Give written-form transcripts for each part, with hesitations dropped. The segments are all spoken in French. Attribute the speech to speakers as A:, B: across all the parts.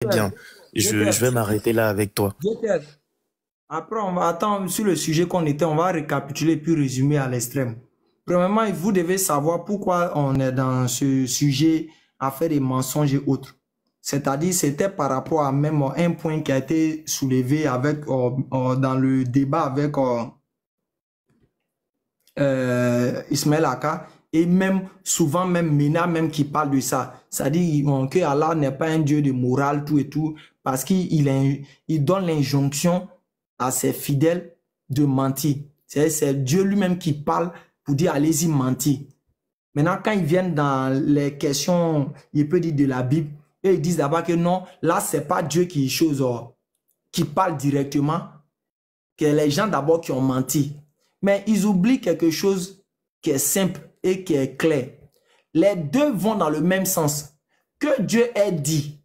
A: bien. Je vais m'arrêter là avec toi.
B: Je t'aide. Après, on va attendre sur le sujet qu'on était, on va récapituler puis résumer à l'extrême. Premièrement, vous devez savoir pourquoi on est dans ce sujet à faire des mensonges et autres. C'est-à-dire, c'était par rapport à même un point qui a été soulevé avec, dans le débat avec Ismaël Aka, et même souvent même Mena même qui parle de ça. C'est-à-dire que Allah n'est pas un Dieu de morale, tout et tout, parce qu'il donne l'injonction à ses fidèles de mentir. C'est Dieu lui-même qui parle pour dire allez-y mentir. Maintenant, quand ils viennent dans les questions, il peut dire de la Bible, et ils disent d'abord que non, là, c'est pas Dieu qui parle directement, que les gens d'abord qui ont menti. Mais ils oublient quelque chose qui est simple et qui est clair. Les deux vont dans le même sens. Que Dieu ait dit,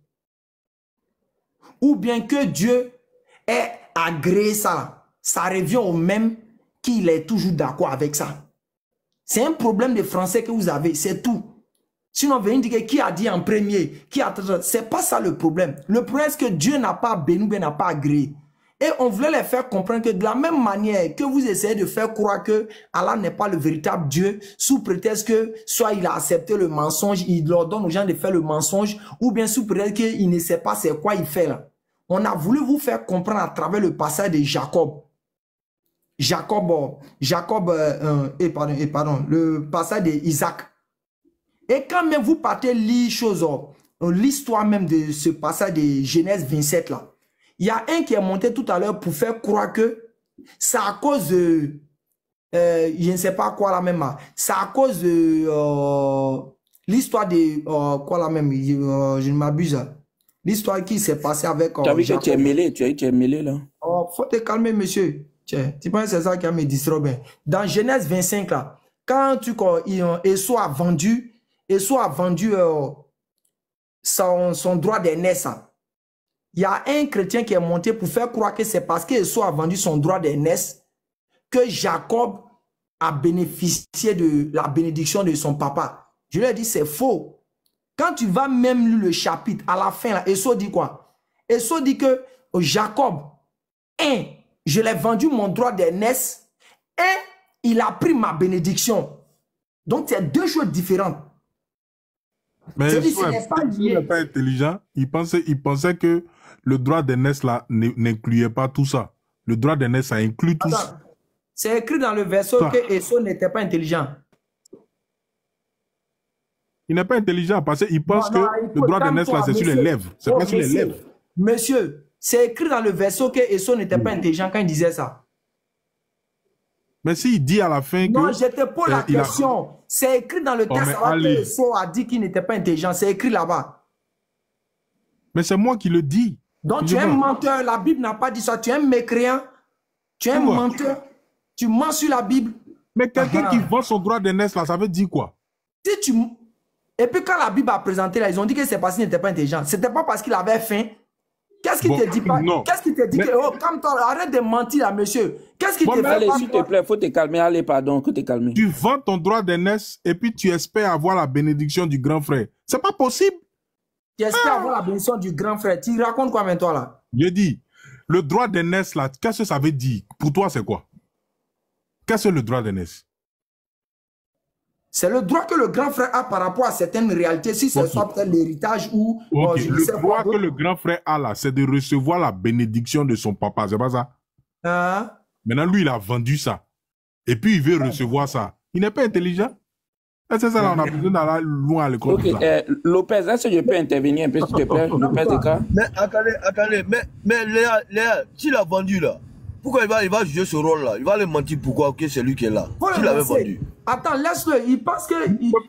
B: ou bien que Dieu ait agréé ça, ça revient au même qu'il est toujours d'accord avec ça. C'est un problème de français que vous avez, c'est tout. Sinon, venez dire qui a dit en premier, c'est pas ça le problème. Le problème, c'est que Dieu n'a pas béni, n'a pas agréé. Et on voulait les faire comprendre que de la même manière que vous essayez de faire croire que Allah n'est pas le véritable Dieu, sous prétexte que soit il a accepté le mensonge, il leur donne aux gens de faire le mensonge, ou bien sous prétexte qu'il ne sait pas c'est quoi il fait là. On a voulu vous faire comprendre à travers le passage de Jacob. Le passage d'Isaac. Et quand même vous partez lire l'histoire même de ce passage de Genèse 27 là, il y a un qui est monté tout à l'heure pour faire croire que c'est à cause de, je ne sais pas quoi là même, c'est à cause de l'histoire de, quoi là même, je ne m'abuse, l'histoire qui s'est passée avec
C: tu as vu que tu es mêlé, tu es mêlé là.
B: Oh, faut te calmer monsieur, tu penses que c'est ça qui a me distrait. Dans Genèse 25 là, quand Esau a vendu son droit d'aînesse, il y a un chrétien qui est monté pour faire croire que c'est parce qu'Esau a vendu son droit d'aînesse que Jacob a bénéficié de la bénédiction de son papa. Je lui ai dit, c'est faux. Quand tu vas même lire le chapitre, à la fin, Esau dit quoi? Esau dit que Jacob, je l'ai vendu mon droit d'aînesse et il a pris ma bénédiction. Donc, c'est deux choses différentes.
D: Mais Esau n'est pas intelligent. Il pensait que le droit d'aînesse là n'incluait pas tout ça. Le droit d'aînesse, ça inclut tout ça.
B: C'est écrit dans le verset que Esau n'était pas intelligent.
D: Il n'est pas intelligent parce qu'il pense que le droit d'aînesse là, c'est sur les lèvres. C'est pas sur les lèvres.
B: Monsieur, c'est écrit dans le verset que Esau n'était pas intelligent quand il disait ça.
D: Mais s'il dit à la fin que...
B: Non, je te pose la question. C'est écrit dans le texte que Esau a dit qu'il n'était pas intelligent. C'est écrit là-bas.
D: Mais c'est moi qui le dis.
B: Donc tu es un menteur. La Bible n'a pas dit ça. Tu es un mécréant. Tu es un menteur. Tu mens sur la Bible.
D: Mais quelqu'un qui vend son droit d'aînesse là, ça veut dire quoi?
B: Et puis quand la Bible a présenté là, ils ont dit que c'est parce qu'il n'était pas intelligent. C'était pas parce qu'il avait faim. Qu'est-ce qu'il te dit pas? Qu'est-ce qu'il te dit que, oh, calme-toi, arrête de mentir là, monsieur. Qu'est-ce qu'il te fait?
C: Allez, s'il te plaît, faut te calmer. Allez, pardon, que te calmer.
D: Tu vends ton droit d'aînesse et puis tu espères avoir la bénédiction du grand frère. C'est pas possible.
B: Tu espères avoir la bénédiction du grand frère. Tu racontes quoi maintenant là?
D: Je dis, le droit d'aînesse là, qu'est-ce que ça veut dire? Pour toi, c'est quoi? Qu'est-ce que le droit d'aînesse?
B: C'est le droit que le grand frère a par rapport à certaines réalités, si ce soit peut-être l'héritage ou...
D: le droit que le grand frère a là, c'est de recevoir la bénédiction de son papa, c'est pas ça? Maintenant, lui, il a vendu ça. Et puis, il veut recevoir ça. Il n'est pas intelligent. C'est ça, là, on a besoin d'aller loin à l'école.
C: Lopez, est-ce que je peux intervenir un peu, s'il te plaît? Lopez,
E: mais attendez, mais Léa, s'il a vendu là, pourquoi il va jouer ce rôle-là? Il va le mentir pourquoi que c'est lui qui est là. S'il avait vendu.
B: Attends, laisse-le. Il pense que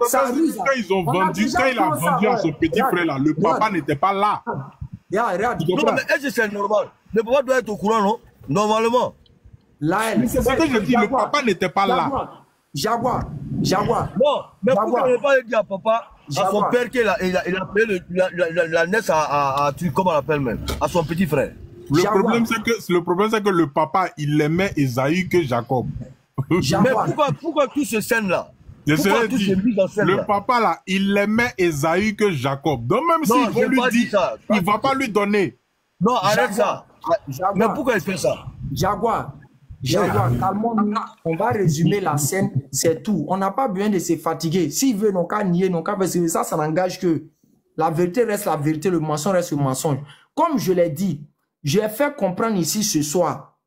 B: ça
D: quand ils ont vendu, quand il a vendu à son petit frère là, le papa n'était pas là.
B: Regarde.
E: Non, mais est-ce que c'est normal? Le papa doit être au courant, non? Normalement.
D: C'est ce que je dis, le papa n'était pas là.
B: Jaguar.
E: Non, mais pourquoi ne pas dire à papa, à son père qu'il a payé la naisse à comment on l'appelle même, à son petit frère?
D: Le problème, c'est que le papa, il aimait Esaü que Jacob.
E: Mais pourquoi tout ce scène-là?
D: Je serais dit, le papa là, il aimait Esaü que Jacob. Donc même s'il veut lui dire, il ne va pas lui donner.
E: Non, arrête ça. Mais pourquoi il fait ça?
B: Jaguar, calmons-nous. On va résumer la scène, c'est tout. On n'a pas besoin de se fatiguer. S'il veut, non qu'à nier, non qu'à... Parce que ça n'engage que la vérité reste la vérité, le mensonge reste le mensonge. Comme je l'ai dit, j'ai fait comprendre ici ce soir,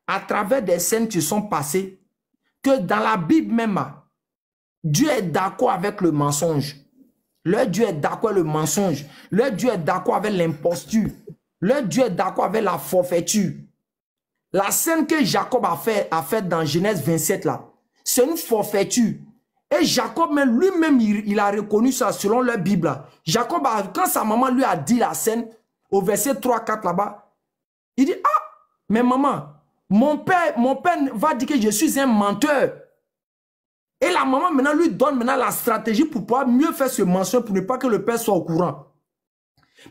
B: à travers des scènes qui sont passées, que dans la Bible même, Dieu est d'accord avec le mensonge. Le Dieu est d'accord avec le mensonge. Le Dieu est d'accord avec l'imposture. Le Dieu est d'accord avec la forfaiture. La scène que Jacob a fait dans Genèse 27 là, c'est une forfaiture. Et Jacob même lui-même, il a reconnu ça selon la Bible. Là. Jacob, quand sa maman lui a dit la scène, au verset 3-4 là-bas, il dit, ah, mais maman, mon père va dire que je suis un menteur. Et la maman maintenant lui donne la stratégie pour pouvoir mieux faire ce mensonge pour ne pas que le père soit au courant.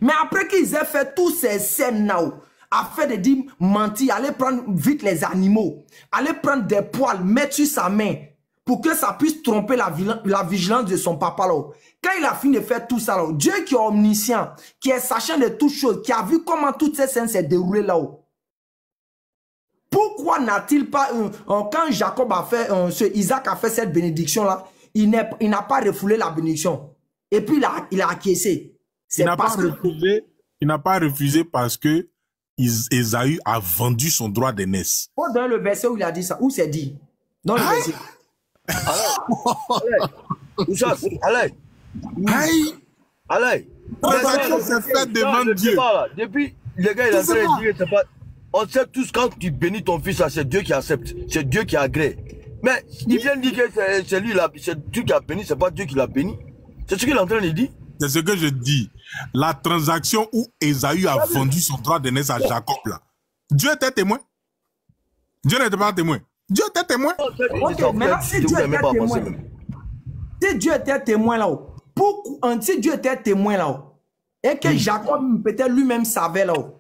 B: Mais après qu'ils aient fait tous ces scènes-là, afin de dire mentir, aller prendre vite les animaux, aller prendre des poils, mettre sur sa main, pour que ça puisse tromper la vigilance de son papa là. Quand il a fini de faire tout ça là, Dieu qui est omniscient, qui est sachant de toutes choses, qui a vu comment toutes ces scènes s'est déroulées là-haut. Pourquoi n'a-t-il pas, quand Jacob a fait, Isaac a fait cette bénédiction là, il n'a pas refoulé la bénédiction. Et puis il a acquiescé.
D: Il n'a pas refusé parce que Esaü a vendu son droit d'aînesse.
B: Dans le verset où il a dit ça, où c'est dit? Dans le verset.
E: Allez. Depuis, les gars, il a dit, on sait tous quand tu bénis ton fils, c'est Dieu qui accepte, c'est Dieu qui agrée. Mais il vient de dire que c'est lui, c'est Dieu qui a béni, c'est pas Dieu qui l'a béni. C'est ce qu'il est en train de dire.
D: C'est ce que je dis. La transaction où Esaü a vendu son droit d'aînesse à Jacob, là. Dieu était témoin. Dieu n'était pas témoin. Dieu était témoin.
B: Ok, maintenant si Dieu était témoin, si Dieu était témoin là-haut, si Dieu était témoin là-haut, et que Jacob peut-être lui-même savait là-haut,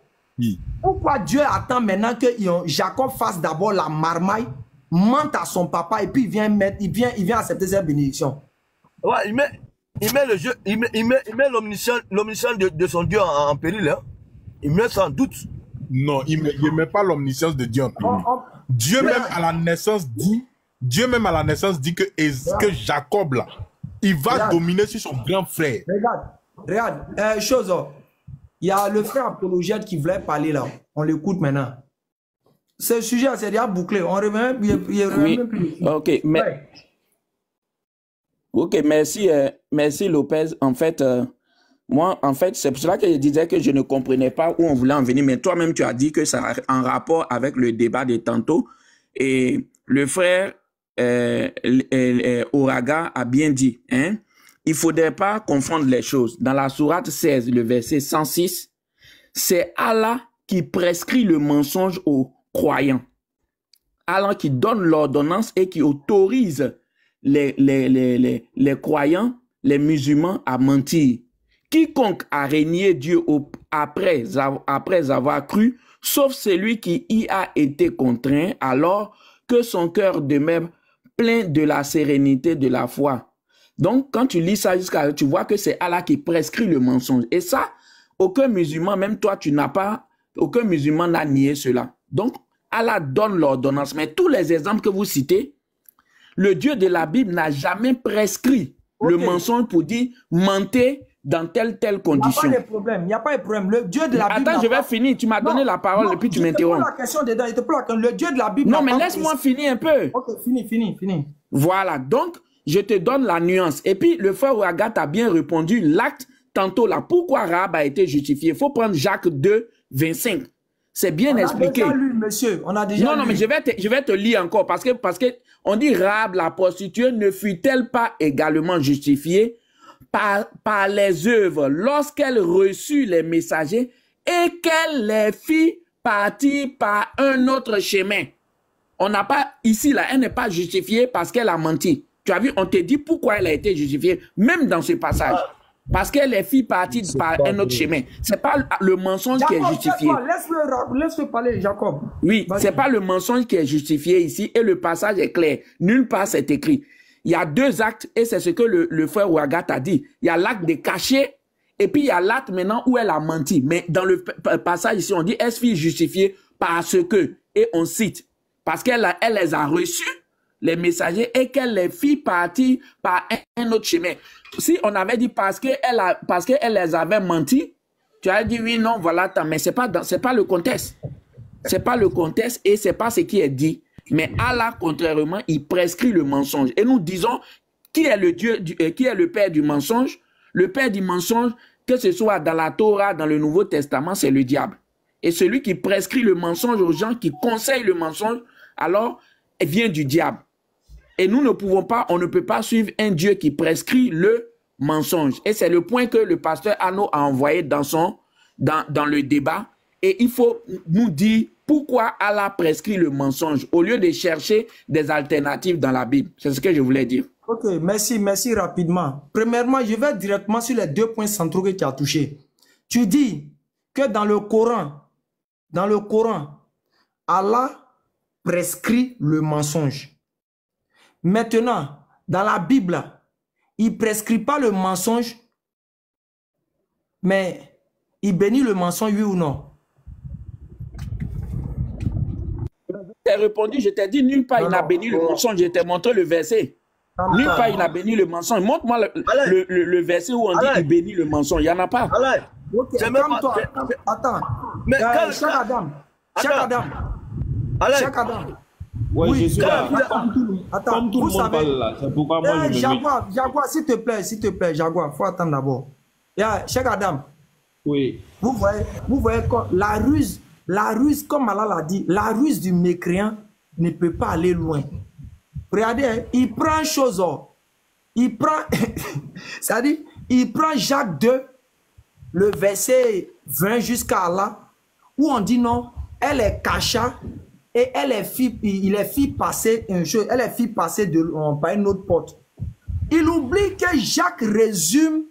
B: pourquoi Dieu attend maintenant que Jacob fasse d'abord la marmaille, mente à son papa et puis il vient accepter cette bénédiction?
E: Ouais, il met l'omniscience de son Dieu en péril. Hein. Il met sans doute.
D: Non, il ne met pas l'omniscience de Dieu en péril. Dieu même à la naissance dit que Jacob là, il va dominer sur son grand frère.
B: Regarde, il y a le frère apologète qui voulait parler là. On l'écoute maintenant. Ce sujet, c'est déjà bouclé. On revient,
C: même plus. Ok, mais... Ouais. Ok, merci Lopez. En fait, moi, c'est pour cela que je disais que je ne comprenais pas où on voulait en venir. Mais toi-même, tu as dit que ça a un rapport avec le débat de tantôt. Et le frère Oraga a bien dit, hein, il ne faudrait pas confondre les choses. Dans la sourate 16, le verset 106, c'est Allah qui prescrit le mensonge aux croyants. Allah qui donne l'ordonnance et qui autorise les croyants, les musulmans à mentir. Quiconque a régné Dieu après avoir cru, sauf celui qui y a été contraint, alors que son cœur demeure plein de la sérénité de la foi. Donc, quand tu lis ça jusqu'à tu vois que c'est Allah qui prescrit le mensonge. Et ça, aucun musulman, même toi, aucun musulman n'a nié cela. Donc, Allah donne l'ordonnance. Mais tous les exemples que vous citez, le Dieu de la Bible n'a jamais prescrit le mensonge pour dire mentez dans telle condition.
B: Il n'y a pas de problème. Il n'y a pas de problème. Le Dieu de la Bible.
C: Attends, je vais finir. Tu m'as donné la parole et puis tu m'interromps.
B: Le Dieu de la Bible.
C: Non, mais laisse-moi finir un peu.
B: Ok, fini.
C: Voilà. Donc, je te donne la nuance. Et puis, le frère Ouagat a bien répondu l'acte tantôt là. Pourquoi Rahab a été justifié? Il faut prendre Jacques 2, 25. C'est bien expliqué.
B: On a déjà lu, monsieur. On a déjà lu.
C: Non, mais je vais te lire encore parce que on dit Rahab, la prostituée, ne fut-elle pas également justifiée par les œuvres lorsqu'elle reçut les messagers et qu'elle les fit partir par un autre chemin? On n'a pas, ici, là, elle n'est pas justifiée parce qu'elle a menti. Tu as vu, on te dit pourquoi elle a été justifiée, même dans ce passage. Parce qu'elle les fit partir par un autre chemin. Ce n'est pas le mensonge qui est justifié.
B: Laisse-le parler,
C: Jacob. Oui, ce n'est pas le mensonge qui est justifié ici et le passage est clair. Nulle part c'est écrit. il y a deux actes et c'est ce que le frère Ouagat a dit. Il y a l'acte de cacher et puis il y a l'acte maintenant où elle a menti. Mais dans le passage ici, on dit, est-ce fille justifiée parce que, et on cite, parce qu'elle les a reçus, les messagers, et qu'elle les fit partir par un autre chemin. Si on avait dit parce qu'elle les avait menti, tu as dit oui, non, voilà, mais c'est pas le contexte. C'est pas le contexte et c'est pas ce qui est dit. Mais Allah, contrairement, il prescrit le mensonge. Et nous disons, qui est le père du mensonge? Le père du mensonge, que ce soit dans la Torah, dans le Nouveau Testament, c'est le diable. Et celui qui prescrit le mensonge aux gens, qui conseille le mensonge, alors, il vient du diable. Et nous ne pouvons pas, on ne peut pas suivre un Dieu qui prescrit le mensonge. Et c'est le point que le pasteur Arnaud a envoyé dans le débat. Et il faut nous dire pourquoi Allah prescrit le mensonge au lieu de chercher des alternatives dans la Bible. C'est ce que je voulais dire.
B: Ok, merci rapidement. Premièrement, je vais directement sur les 2 points centraux que tu as touchés. Tu dis que dans le Coran, Allah prescrit le mensonge. Maintenant, dans la Bible, il ne prescrit pas le mensonge, mais il bénit le mensonge, oui ou non?
C: Je t'ai répondu, je t'ai dit nulle part il n'a béni le mensonge, je t'ai montré le verset. Nulle part il n'a béni le mensonge. Montre-moi le verset où on dit qu'il bénit le mensonge, il n'y en a pas.
B: Ok, calme-toi. Attends. Mais Cheikh Adam.
F: Oui, je suis là.
B: Attends,
F: comme tout le monde parle là, c'est pourquoi moi je me mets.
B: Jaguar, s'il te plaît, Jaguar, il faut attendre d'abord. Cheikh Adam.
F: Oui.
B: Vous voyez la ruse, comme Allah l'a dit, la ruse du mécréant ne peut pas aller loin. Regardez, il prend une chose, il prend, c'est-à-dire, il prend Jacques 2, le verset 20 jusqu'à là, où on dit non, elle est cacha et il est fit passer une chose, elle est fit passer par une autre porte. Il oublie que Jacques résume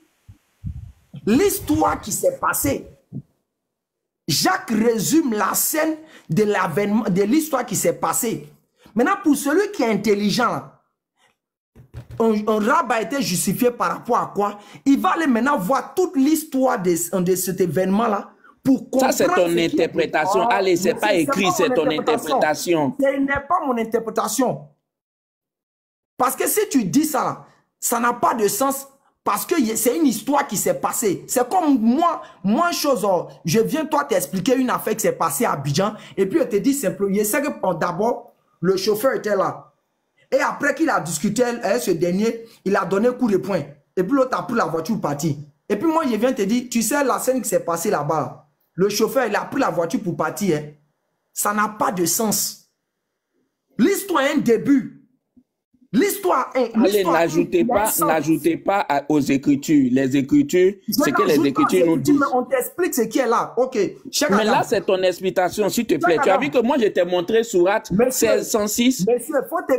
B: l'histoire qui s'est passée. Jacques résume la scène de l'avènement, de l'histoire qui s'est passée. Maintenant, pour celui qui est intelligent, là, un rabbin a été justifié par rapport à quoi? Il va aller maintenant voir toute l'histoire de cet événement-là pour comprendre.
C: Ça, c'est ton interprétation. Allez, c'est pas écrit, c'est ton interprétation.
B: Ce n'est pas mon interprétation. Parce que si tu dis ça, là, ça n'a pas de sens. Parce que c'est une histoire qui s'est passée. C'est comme moi, je viens toi t'expliquer une affaire qui s'est passée à Abidjan. Et puis je te dis simplement, je sais que d'abord, le chauffeur était là. Et après qu'il a discuté avec ce dernier, il a donné un coup de poing. Et puis l'autre a pris la voiture partir. Et puis moi, je viens te dire, tu sais la scène qui s'est passée là-bas. Le chauffeur, il a pris la voiture pour partir. Hein. Ça n'a pas de sens. L'histoire est un début. L'histoire est...
C: Allez, n'ajoutez pas aux Écritures. Les Écritures, c'est que les Écritures nous disent.
B: Mais on t'explique ce qui est là. Ok.
C: Mais là, c'est ton explication, s'il te plaît. Tu as vu que moi, je t'ai montré Sourate 1606,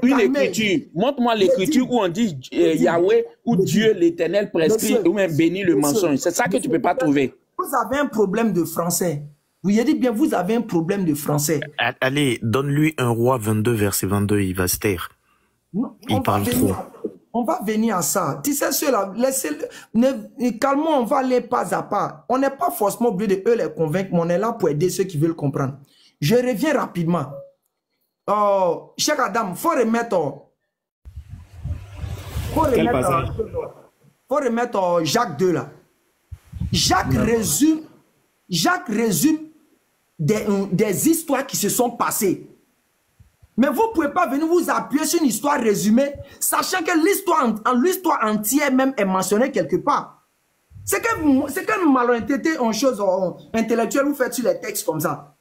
C: une écriture. Montre-moi l'écriture où on dit Yahweh, où Dieu, l'Éternel, prescrit ou même bénit le mensonge. C'est ça que tu ne peux pas trouver.
B: Vous avez un problème de français. Vous y dit bien, vous avez un problème de français.
A: Allez, donne-lui un roi 22, verset 22, il va se taire. Il parle trop.
B: On va venir à ça. Tu sais, ceux-là, calmons, on va aller pas à pas. On n'est pas forcément obligé de eux les convaincre, mais on est là pour aider ceux qui veulent comprendre. Je reviens rapidement. Cheikh Adam, faut remettre Jacques 2 là. Jacques résume des histoires qui se sont passées. Mais vous ne pouvez pas venir vous appuyer sur une histoire résumée, sachant que l'histoire entière même est mentionnée quelque part. C'est qu'une malhonnêteté en chose intellectuelle, vous faites sur les textes comme ça.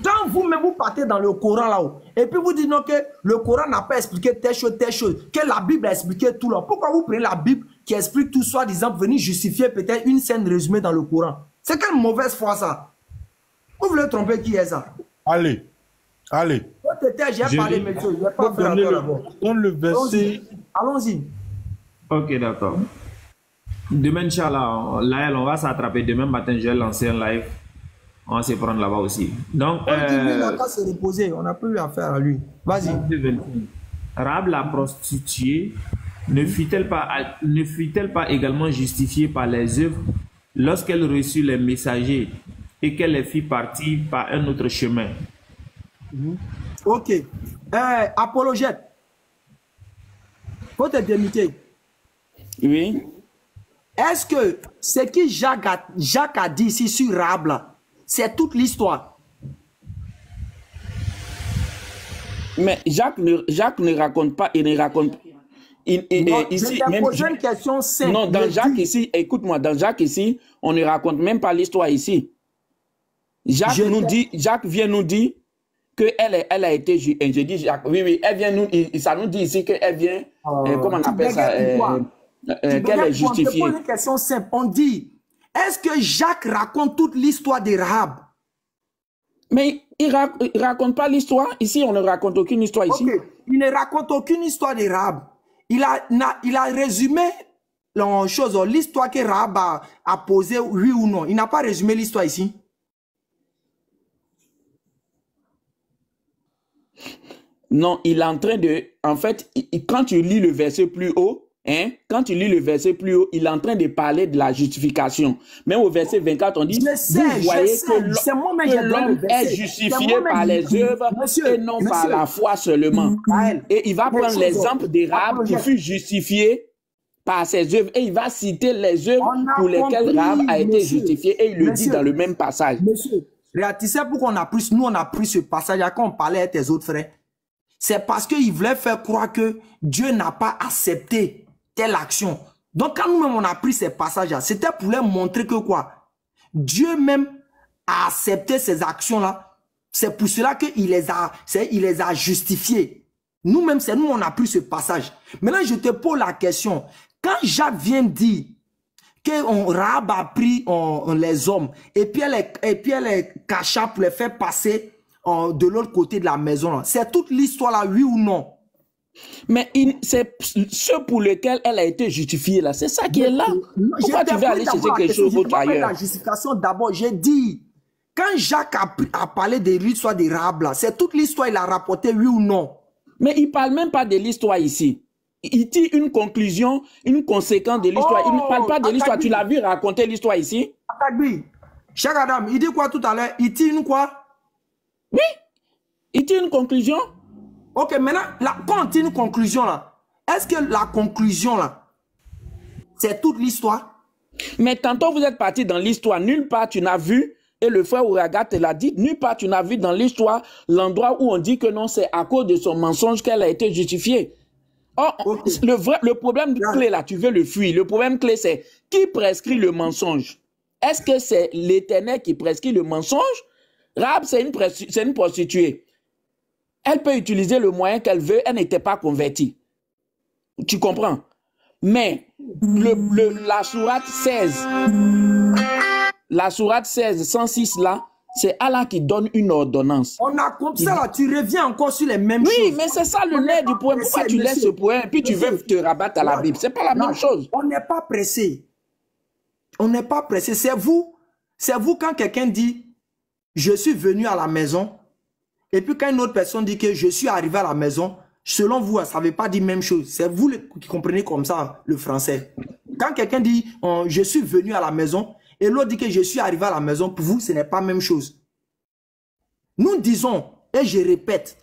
B: Quand vous-même vous partez dans le Coran là-haut, et puis vous dites non que le Coran n'a pas expliqué telle chose, que la Bible a expliqué tout là. Pourquoi vous prenez la Bible qui explique tout, soi-disant, venir justifier peut-être une scène résumée dans le Coran? C'est quelle mauvaise foi ça? Vous voulez tromper qui est ça?
D: Allez.
B: J'ai parlé, monsieur. Je vais pas faire
D: dans le verset.
B: Allons-y.
F: Ok, d'accord. Demain, Inch'Allah, on va s'attraper. Demain matin, je vais lancer un live. On va se prendre là-bas aussi. Donc,
B: il n'a qu'à se reposer. On n'a plus affaire à lui. Vas-y.
F: Rahab la prostituée ne fut-elle pas également justifiée par les œuvres lorsqu'elle reçut les messagers et qu'elle les fit partir par un autre chemin?
B: Ok. Apologète. Faut te démiter.
C: Oui.
B: Est-ce que ce que Jacques a dit ici sur Rahab, c'est toute l'histoire?
C: Mais Jacques ne raconte pas, il ne raconte pas.
B: Ici, même, une question simple.
C: Non, dans Jacques ici, écoute-moi, dans Jacques ici, on ne raconte même pas l'histoire ici. Jacques vient nous dire qu'elle a été, je dis Jacques, oui, elle vient nous, ça nous dit ici qu'elle vient, comment on appelle ça, qu'elle est justifiée.
B: On te pose une question simple, on dit, est-ce que Jacques raconte toute l'histoire de Rahab?
C: Mais il raconte pas l'histoire, ici on ne raconte aucune histoire ici.
B: Okay. Il ne raconte aucune histoire de Rahab. Il a résumé l'histoire que Rahab a posée, oui ou non. Il n'a pas résumé l'histoire ici.
C: Non, il est en train de... En fait, quand tu lis le verset plus haut, quand tu lis le verset plus haut, il est en train de parler de la justification. Même au verset 24, on dit, vous voyez que l'homme est justifié par les œuvres et non par la foi seulement. Et il va prendre l'exemple de Rahab qui fut justifié par ses œuvres et il va citer les œuvres pour lesquelles Rahab a été justifié et il le dit dans le même passage.
B: Monsieur, tu sais pourquoi nous on a pris ce passage quand on parlait avec tes autres frères? C'est parce qu'il voulait faire croire que Dieu n'a pas accepté telle action. Donc quand nous-mêmes on a pris ces passages-là, c'était pour leur montrer que quoi? Dieu même a accepté ces actions-là. C'est pour cela qu'il les a justifiées. Nous-mêmes, c'est nous on a pris ce passage. Maintenant, je te pose la question. Quand Jacques vient dire que Rahab a pris les hommes et puis elle les cacha pour les faire passer de l'autre côté de la maison, c'est toute l'histoire là, oui ou non?
C: Mais c'est ce pour lequel elle a été justifiée là. C'est ça qui est là. Pourquoi tu veux aller chercher quelque chose d'autre ailleurs?
B: La justification d'abord, j'ai dit, quand Jacques a parlé de l'histoire de Rahab là, c'est toute l'histoire, il a rapporté oui ou non?
C: Mais il ne parle même pas de l'histoire ici. Il tire une conclusion, une conséquence de l'histoire. Il ne parle pas de l'histoire. Tu l'as vu raconter l'histoire ici?
B: Atagbi, Cheikh Adam, il dit quoi tout à l'heure? Il tire une quoi?
C: Oui, il tire une conclusion.
B: Ok, maintenant, quand on tire une conclusion là, est-ce que la conclusion là, c'est toute l'histoire?
C: Mais tantôt vous êtes parti dans l'histoire, nulle part tu n'as vu, et le frère Ouraga te l'a dit, nulle part tu n'as vu dans l'histoire l'endroit où on dit que non, c'est à cause de son mensonge qu'elle a été justifiée. Oh, okay. Le problème clé là, tu veux le fuir. Le problème clé c'est qui prescrit le mensonge? Est-ce que c'est l'Éternel qui prescrit le mensonge? Rahab, c'est une prostituée. Elle peut utiliser le moyen qu'elle veut, elle n'était pas convertie. Tu comprends? Mais la sourate 16, la sourate 16, 106 là, c'est Allah qui donne une ordonnance.
B: On a comme ça là, tu reviens encore sur les mêmes choses.
C: Oui, mais c'est ça le nerf du poème. Pourquoi tu laisses ce poème et puis tu veux te rabattre à la Bible? C'est pas la même chose.
B: On n'est pas pressé. On n'est pas pressé. C'est vous quand quelqu'un dit je suis venu à la maison, et puis quand une autre personne dit que je suis arrivé à la maison, selon vous, ça ne veut pas dire même chose. C'est vous qui comprenez comme ça le français. Quand quelqu'un dit je suis venu à la maison, et l'autre dit que je suis arrivé à la maison, pour vous, ce n'est pas la même chose. Nous disons, et je répète,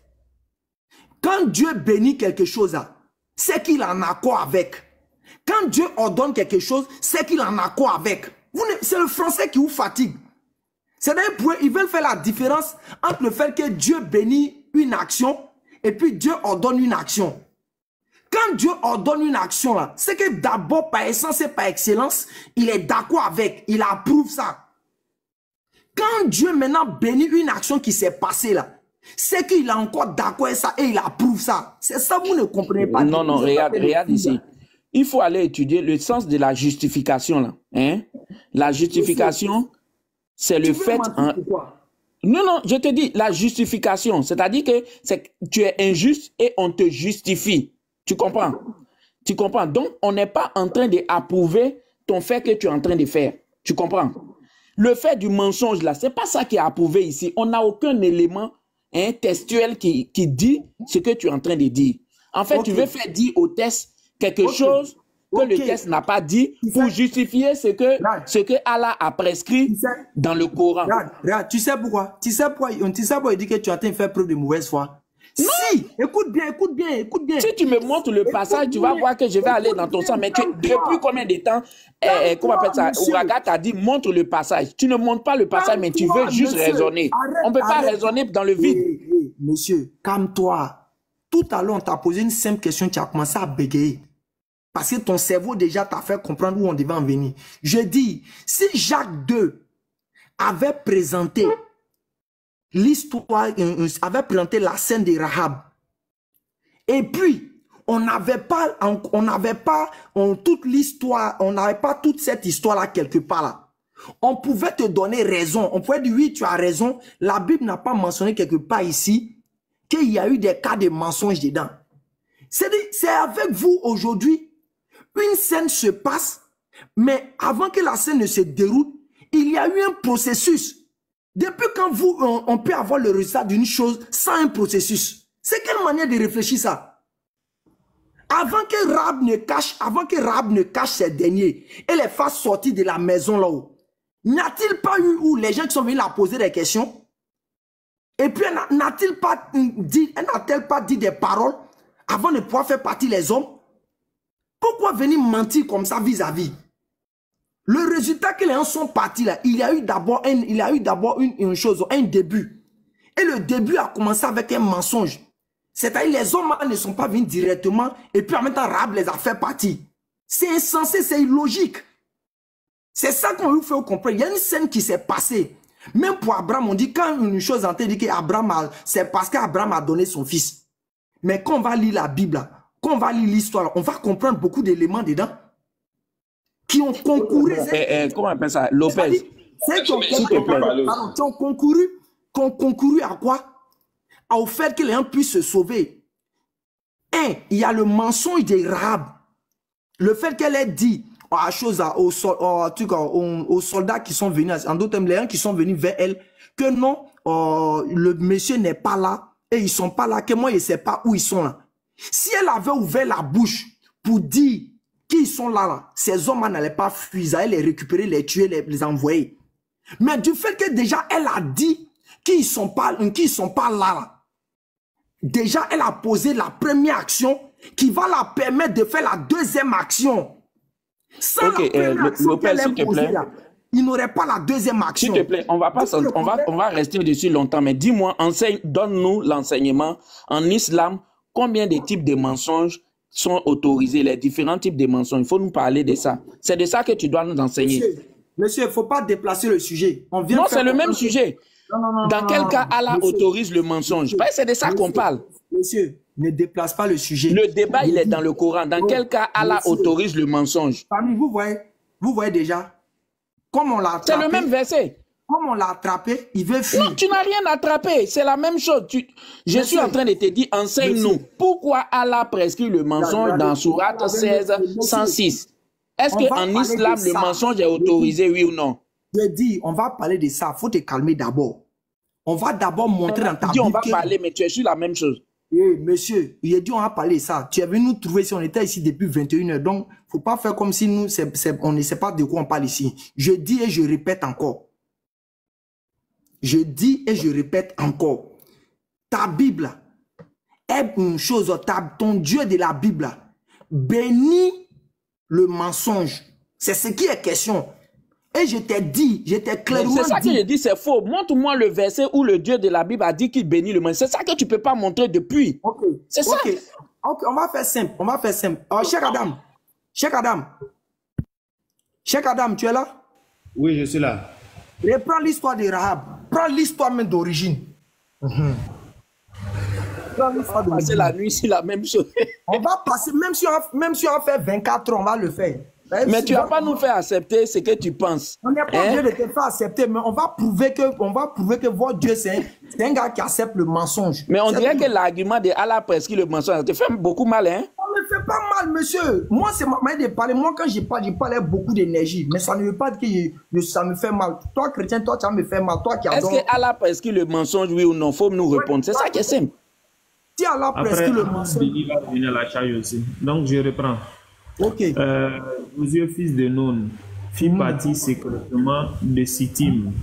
B: quand Dieu bénit quelque chose, c'est qu'il en a accord avec. Quand Dieu ordonne quelque chose, c'est qu'il en a accord avec. C'est le français qui vous fatigue. C'est-à-dire, ils veulent faire la différence entre le fait que Dieu bénit une action et puis Dieu ordonne une action. Quand Dieu ordonne une action, c'est que d'abord, par essence et par excellence, il est d'accord avec, il approuve ça. Quand Dieu maintenant bénit une action qui s'est passée là, c'est qu'il est encore d'accord avec ça et il approuve ça. C'est ça, vous ne comprenez pas.
C: Non, non, regarde ici. Il faut aller étudier le sens de la justification là. Hein? La justification, c'est le fait... Non, non, je te dis, la justification, c'est-à-dire que tu es injuste et on te justifie. Tu comprends? Tu comprends? Donc, on n'est pas en train d'approuver ton fait que tu es en train de faire. Tu comprends? Le fait du mensonge, là, c'est pas ça qui est approuvé ici. On n'a aucun élément textuel qui dit ce que tu es en train de dire. En fait, tu veux faire dire au test quelque chose que le test n'a pas dit pour justifier ce que Allah a prescrit dans le Coran.
B: Regarde, tu sais pourquoi? Tu sais pourquoi il dit que tu es en train de faire preuve de mauvaise foi? Non. Si, écoute bien.
C: Si tu me montres le passage, tu vas voir que je vais aller dans ton sens. Mais depuis combien de temps, comment on appelle ça, Ouraga t'a dit, montre le passage. Tu ne montres pas le passage, mais tu veux juste raisonner. On ne peut pas raisonner dans le vide.
B: Monsieur, calme-toi. Tout à l'heure, on t'a posé une simple question, tu as commencé à bégayer. Parce que ton cerveau déjà t'a fait comprendre où on devait en venir. Je dis, si Jacques II avait présenté l'histoire, avait présenté la scène de Rahab, et puis on n'avait pas toute l'histoire, on n'avait pas toute cette histoire-là quelque part là. On pouvait te donner raison, on pouvait dire oui, tu as raison, la Bible n'a pas mentionné quelque part ici qu'il y a eu des cas de mensonges dedans. C'est avec vous aujourd'hui, une scène se passe, mais avant que la scène ne se déroule, il y a eu un processus. Depuis quand on peut avoir le résultat d'une chose sans un processus? C'est quelle manière de réfléchir ça? Avant que Rahab ne cache ses deniers et les fasse sortir de la maison là-haut, n'a-t-il pas eu où les gens qui sont venus la poser des questions? Et puis n'a-t-elle pas dit des paroles avant de pouvoir faire partie les hommes? Pourquoi venir mentir comme ça vis-à-vis? Le résultat que les gens sont partis là, il y a eu d'abord une chose, un début. Et le début a commencé avec un mensonge. C'est-à-dire les hommes ne sont pas venus directement et puis en même temps Rahab les a fait partir. C'est insensé, c'est illogique. C'est ça qu'on veut faire comprendre. Il y a une scène qui s'est passée. Même pour Abraham, on dit quand une chose en tête dit qu'Abraham, c'est parce qu'Abraham a donné son fils. Mais quand on va lire la Bible, quand on va lire l'histoire, on va comprendre beaucoup d'éléments dedans qui ont concouru.
C: Comment on appelle ça? Lopez.
B: Qui ont concouru à quoi? Au fait que les gens puissent se sauver. Il y a le mensonge de Rahab. Le fait qu'elle ait dit aux soldats qui sont venus, en d'autres termes, les gens qui sont venus vers elle, que non, le monsieur n'est pas là, et ils ne sont pas là, que moi, je ne sais pas où ils sont là. Si elle avait ouvert la bouche pour dire qu'ils sont là, ces hommes n'allaient pas fuir, ils allaient les récupérer, les tuer, les envoyer. Mais du fait que déjà elle a dit qu'ils ne sont pas là, déjà elle a posé la première action qui va la permettre de faire la deuxième action. Sans la première action qu'elle a posée là, il n'aurait pas la deuxième action.
C: S'il te plaît, on va rester dessus longtemps, mais dis-moi, donne-nous l'enseignement en islam, combien de types de mensonges sont autorisés, les différents types de mensonges. Il faut nous parler de ça. C'est de ça que tu dois nous enseigner.
B: Monsieur, il ne faut pas déplacer le sujet.
C: Non, c'est le même sujet. Dans quel cas Allah autorise le mensonge? C'est de ça qu'on parle.
B: Monsieur, ne déplace pas le sujet.
C: Le débat, il est dans le Coran. Dans quel cas Allah autorise le mensonge?
B: Vous voyez déjà, comme on l'a attrapé.
C: C'est le même verset.
B: Comme on l'a attrapé, il veut fuir.
C: Non, tu n'as rien attrapé. C'est la même chose. Je suis en train de te dire, enseigne-nous. Pourquoi Allah prescrit le mensonge dans Sourate 16, 106? Est-ce qu'en islam, le mensonge est autorisé, oui ou non?
B: Je dis, on va parler de ça. Il faut te calmer d'abord. On va d'abord montrer dans ta Bible.
C: On va parler, mais tu es sur la même chose.
B: Monsieur, il a dit on va parler de ça. Tu es venu nous trouver si on était ici depuis 21 h. Donc, il ne faut pas faire comme si nous, on ne sait pas de quoi on parle ici. Je dis et je répète encore. Je dis et je répète encore. Ta Bible est une chose, ton Dieu de la Bible bénit le mensonge. C'est ce qui est question. Et je t'ai dit, je t'ai clairement dit.
C: C'est ça que je dis, c'est faux. Montre-moi le verset où le Dieu de la Bible a dit qu'il bénit le mensonge. C'est ça que tu ne peux pas montrer depuis. C'est ça.
B: Ok, on va faire simple. Cheikh Adam, tu es là?
G: Oui, je suis là.
B: Reprends l'histoire de Rahab. Prends l'histoire même d'origine.
C: Passer la nuit, c'est la même chose.
B: On va passer, même si on fait 24 ans, on va le faire.
C: Mais tu ne vas pas nous faire accepter ce que tu penses.
B: On n'est pas obligé de te faire accepter, mais on va prouver que votre Dieu, c'est un gars qui accepte le mensonge.
C: Mais on dirait que l'argument de Allah prescrit le mensonge, ça te fait beaucoup mal, hein?
B: Ça ne me fait pas mal, monsieur. Moi, c'est ma manière de parler. Moi, quand je parle avec beaucoup d'énergie. Mais ça ne veut pas dire que ça me fait mal. Toi, chrétien, toi, ça me fait mal. Toi qui adore.
C: Est-ce que Allah prescrit le mensonge, oui ou non? Il faut nous répondre. C'est ça qui est simple.
B: Si Allah prescrit le mensonge.
F: Il va revenir à la charge aussi. Donc, je reprends.
B: Ok.
F: Josué, fils de Nun, fit partie secrètement de Sittim,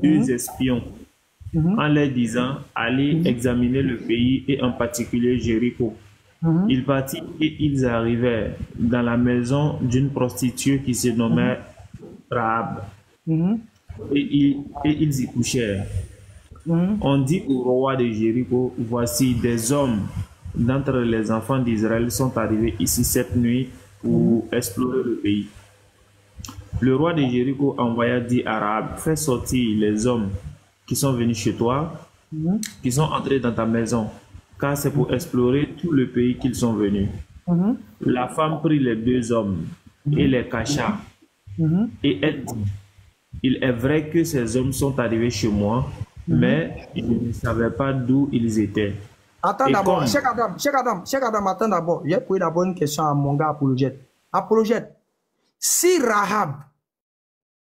F: 2 espions, en leur disant, allez examiner le pays et en particulier Jéricho. Ils partirent et ils arrivèrent dans la maison d'une prostituée qui se nommait Rahab. Et ils y couchèrent. On dit au roi de Jéricho, voici des hommes d'entre les enfants d'Israël sont arrivés ici cette nuit pour explorer le pays. Le roi de Jéricho envoya dire à Rahab, fais sortir les hommes qui sont venus chez toi, qui sont entrés dans ta maison, car c'est pour explorer tout le pays qu'ils sont venus. La femme prit les 2 hommes et les cacha. Et elle dit, il est vrai que ces hommes sont arrivés chez moi, mais je ne savais pas d'où ils étaient.
B: Attends d'abord, Cheikh Adam, attends d'abord. J'ai posé d'abord une question à mon gars Apologète. Apologète, si Rahab,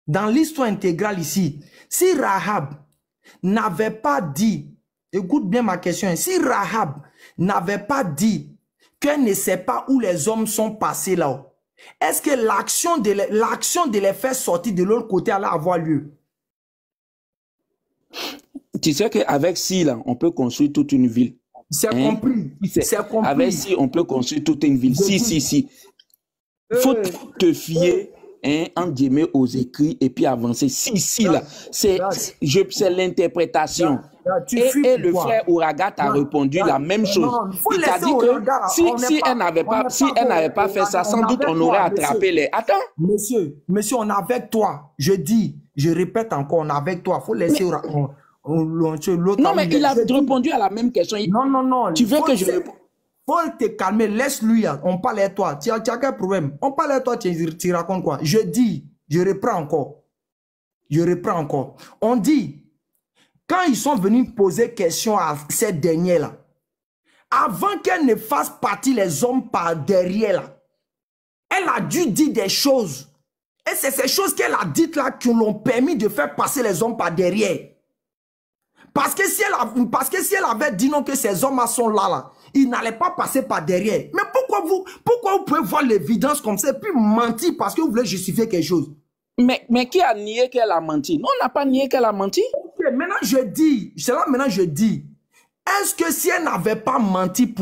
B: dans l'histoire intégrale ici, si Rahab n'avait pas dit, écoute bien ma question, si Rahab n'avait pas dit qu'elle ne sait pas où les hommes sont passés là, est-ce que l'action de les faire sortir de l'autre côté allait avoir lieu?
C: Tu sais qu'avec si là, on peut construire toute une ville.
B: C'est compris. C'est compris.
C: Avec si, on peut construire toute une ville. Si. Faut te fier, en guillemets, aux écrits et puis avancer. Si là, c'est l'interprétation. Et le frère Ouraga t'a répondu la même chose. Il t'a dit que si elle n'avait pas fait ça, sans doute on aurait attrapé les... Attends.
B: Monsieur, on est avec toi. Je répète encore, on est avec toi. Faut laisser...
C: Non, mais il a répondu à la même question.
B: Non.
C: Tu veux que je réponde?
B: Faut te calmer, laisse-lui. On parle à toi. Tu as quel problème? On parle à toi, tu racontes quoi? Je reprends encore. On dit, quand ils sont venus poser question à cette dernière-là, avant qu'elle ne fasse partie les hommes par derrière, là, elle a dû dire des choses. Et c'est ces choses qu'elle a dites là qui l'ont permis de faire passer les hommes par derrière. Parce que si elle avait dit non que ces hommes sont là, ils n'allaient pas passer par derrière. Mais pourquoi vous pouvez voir l'évidence comme ça et puis mentir parce que vous voulez justifier quelque chose?
C: Mais qui a nié qu'elle a menti? Non, on n'a pas nié qu'elle a menti.
B: Okay, maintenant je dis, est-ce que si elle n'avait pas menti,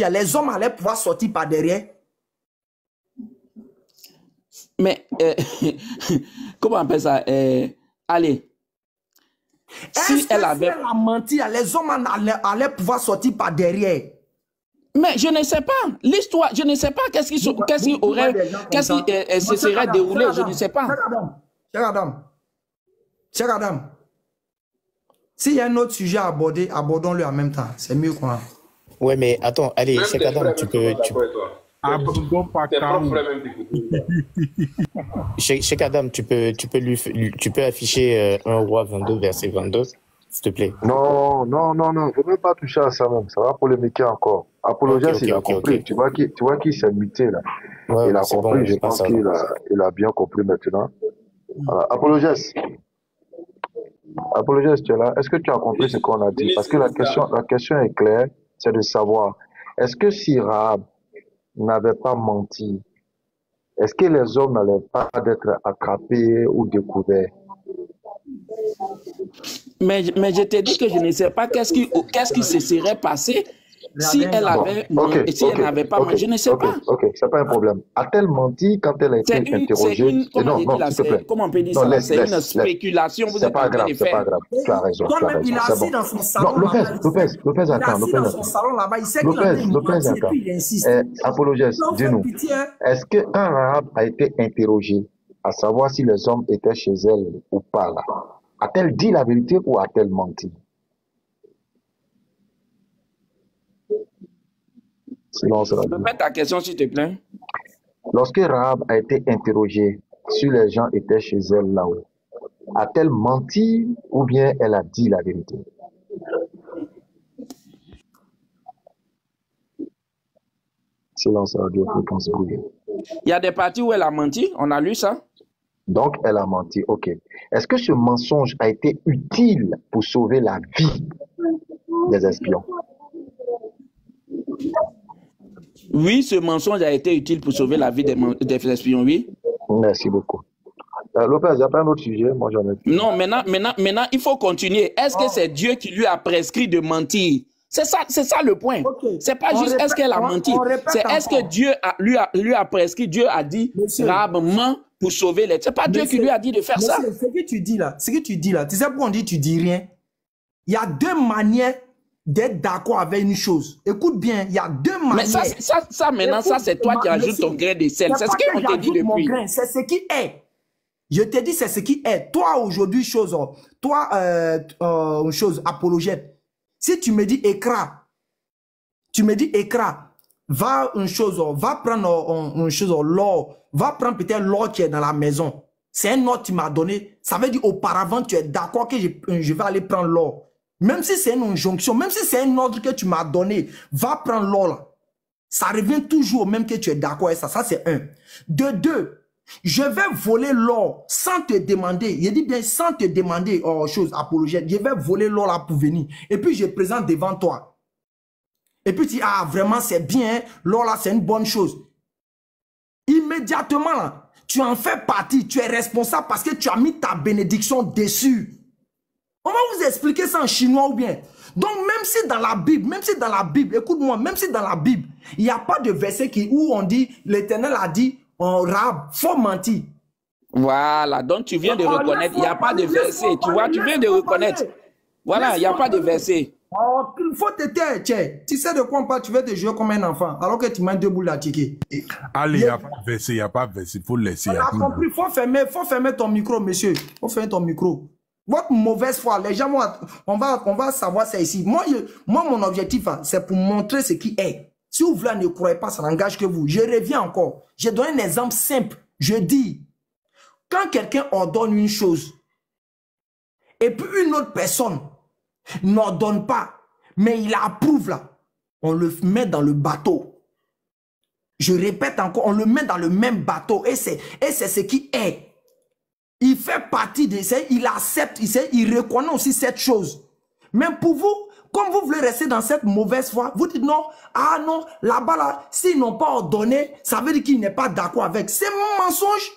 B: les hommes allaient pouvoir sortir par derrière?
C: Mais, comment on appelle ça? Allez.
B: Si elle a menti, les hommes allaient pouvoir sortir par derrière.
C: Mais je ne sais pas. L'histoire, je ne sais pas qu'est-ce qui se serait déroulé, je ne sais pas.
B: Cheikh Adam. S'il y a un autre sujet à aborder, abordons-le en même temps. C'est mieux quoi.
A: Ouais, mais attends, allez, Cheikh Adam, tu peux... Cheikh Adam, tu peux afficher 1 Roi 22, verset 22, s'il te plaît.
G: Non, faut même pas toucher à ça même, ça va polémiquer encore. Apologète, il a compris, okay. Tu vois qu'il s'est muté là. Ouais, il a compris, bon, je pense qu'il a bien compris maintenant. Voilà. Apologète, tu es là, est-ce que tu as compris ce qu'on a dit? Parce que la question est claire, c'est de savoir, est-ce que si Rahab n'avait pas menti, est-ce que les hommes n'allaient pas être attrapés ou découverts?
C: Mais je t'ai dit que je ne sais pas qu'est-ce qui se serait passé si elle avait elle n'avait pas menti. Je ne sais pas.
G: Ok, c'est pas un problème. A-t-elle menti quand elle a été interrogée?
C: Comment on peut dire ça? C'est une spéculation.
G: C'est pas grave, c'est pas grave. Tu as raison.
B: Il est assis dans son salon.
G: Lopez, attends. Lopez, attends. Apologète, dis-nous. Est-ce que quand Rahab a été interrogée, à savoir si les hommes étaient chez elle ou pas là, a-t-elle dit la vérité ou a-t-elle menti?
C: Répète ta question, s'il te plaît.
G: Lorsque Rahab a été interrogée si les gens étaient chez elle là-haut, a-t-elle menti ou bien elle a dit la vérité? Silence radio, fréquence brouillée.
C: Il y a des parties où elle a menti, on a lu ça.
G: Donc elle a menti, ok. Est-ce que ce mensonge a été utile pour sauver la vie des espions?
C: Oui, ce mensonge a été utile pour sauver la vie des espions, oui.
G: Merci beaucoup. Lopez, il n'y a pas un autre sujet, moi j'en ai plus.
C: Non, maintenant, il faut continuer. Est-ce que c'est Dieu qui lui a prescrit de mentir? C'est ça le point.
B: Okay.
C: C'est pas juste est-ce qu'elle a menti. C'est est-ce que Dieu lui a prescrit, Dieu a dit, Rahab ment pour sauver les... C'est pas Dieu qui lui a dit de faire ça.
B: Ce que tu dis là, tu sais pourquoi on dit tu dis rien? Il y a deux manières d'être d'accord avec une chose. Écoute bien, il y a deux manières.
C: Mais ça maintenant, ça c'est toi qui ajoutes ton grain de sel. C'est ce qu'on t'a dit depuis.
B: C'est ce qui est. Je te dis, c'est ce qui est. Toi, aujourd'hui, toi, apologète. Si tu me dis écran, va prendre une chose, l'or, va prendre peut-être l'or qui est dans la maison. C'est un ordre que tu m'as donné. Ça veut dire auparavant, tu es d'accord que je vais aller prendre l'or. Même si c'est une injonction, même si c'est un ordre que tu m'as donné, va prendre l'or là. Ça revient toujours au même que tu es d'accord avec ça. Ça, c'est un. De deux, je vais voler l'or sans te demander. Je dis bien sans te demander chose apologète. Je vais voler l'or là pour venir. Et puis je présente devant toi. Et puis tu dis, ah vraiment c'est bien. L'or là c'est une bonne chose. Immédiatement là, tu en fais partie. Tu es responsable parce que tu as mis ta bénédiction dessus. On va vous expliquer ça en chinois ou bien. Donc même si dans la Bible, écoute-moi, même si dans la Bible, il n'y a pas de verset où on dit, l'Éternel a dit, Rahab, faut mentir.
C: Voilà, donc tu viens de reconnaître, il n'y a pas de verset, tu vois, tu viens de reconnaître. Voilà, il n'y a pas de verset.
B: Oh, il faut te taire, tu sais de quoi on parle, tu veux te jouer comme un enfant, alors que tu mets deux boules à ticket.
D: Allez, il n'y a pas de verset, il n'y a pas de verset, il faut le laisser.
B: On a compris, faut fermer ton micro, monsieur. Faut fermer ton micro. Votre mauvaise foi, les gens on va savoir ça ici. Moi, mon objectif, c'est pour montrer ce qui est. Si vous ne croyez pas, ça n'engage que vous. Je reviens encore. Je donne un exemple simple. Je dis, quand quelqu'un ordonne une chose, et puis une autre personne n'ordonne pas, mais il approuve là, on le met dans le bateau. Je répète encore, on le met dans le même bateau. Et c'est ce qui est. Il fait partie de ça, il accepte, il reconnaît aussi cette chose. Même pour vous, comme vous voulez rester dans cette mauvaise foi, vous dites non, ah non, là-bas, là, s'ils n'ont pas ordonné, ça veut dire qu'il n'est pas d'accord avec. C'est mon mensonge.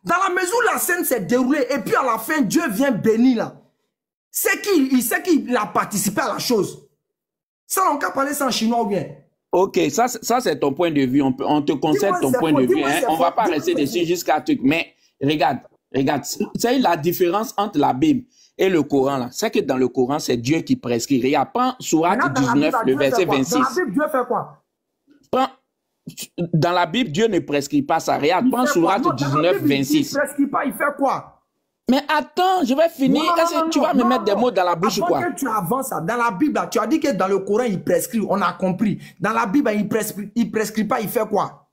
B: Dans la mesure où la scène s'est déroulée, et puis à la fin, Dieu vient bénir là. Il sait qu'il a participé à la chose. Ça, on peut parler ça en chinois ou bien.
C: Ok, ça c'est ton point de vue. On te concède ton point de vue. Hein. On ne va pas rester dessus jusqu'à truc. Mais regarde, c'est la différence entre la Bible et le Coran là. C'est que dans le Coran, c'est Dieu qui prescrit. Regarde, prends Sourate 19, le verset 26.
B: Dans la Bible, Dieu fait quoi?
C: Dans la Bible, Dieu ne prescrit pas ça. Regarde, prends Sourate 19, 26.
B: Il ne prescrit pas, il fait quoi?
C: Mais attends, je vais finir. Est-ce que tu vas me mettre des mots dans la bouche ou quoi?
B: Que tu avances, dans la Bible, tu as dit que dans le Coran, il prescrit. On a compris. Dans la Bible, il prescrit pas, il fait quoi?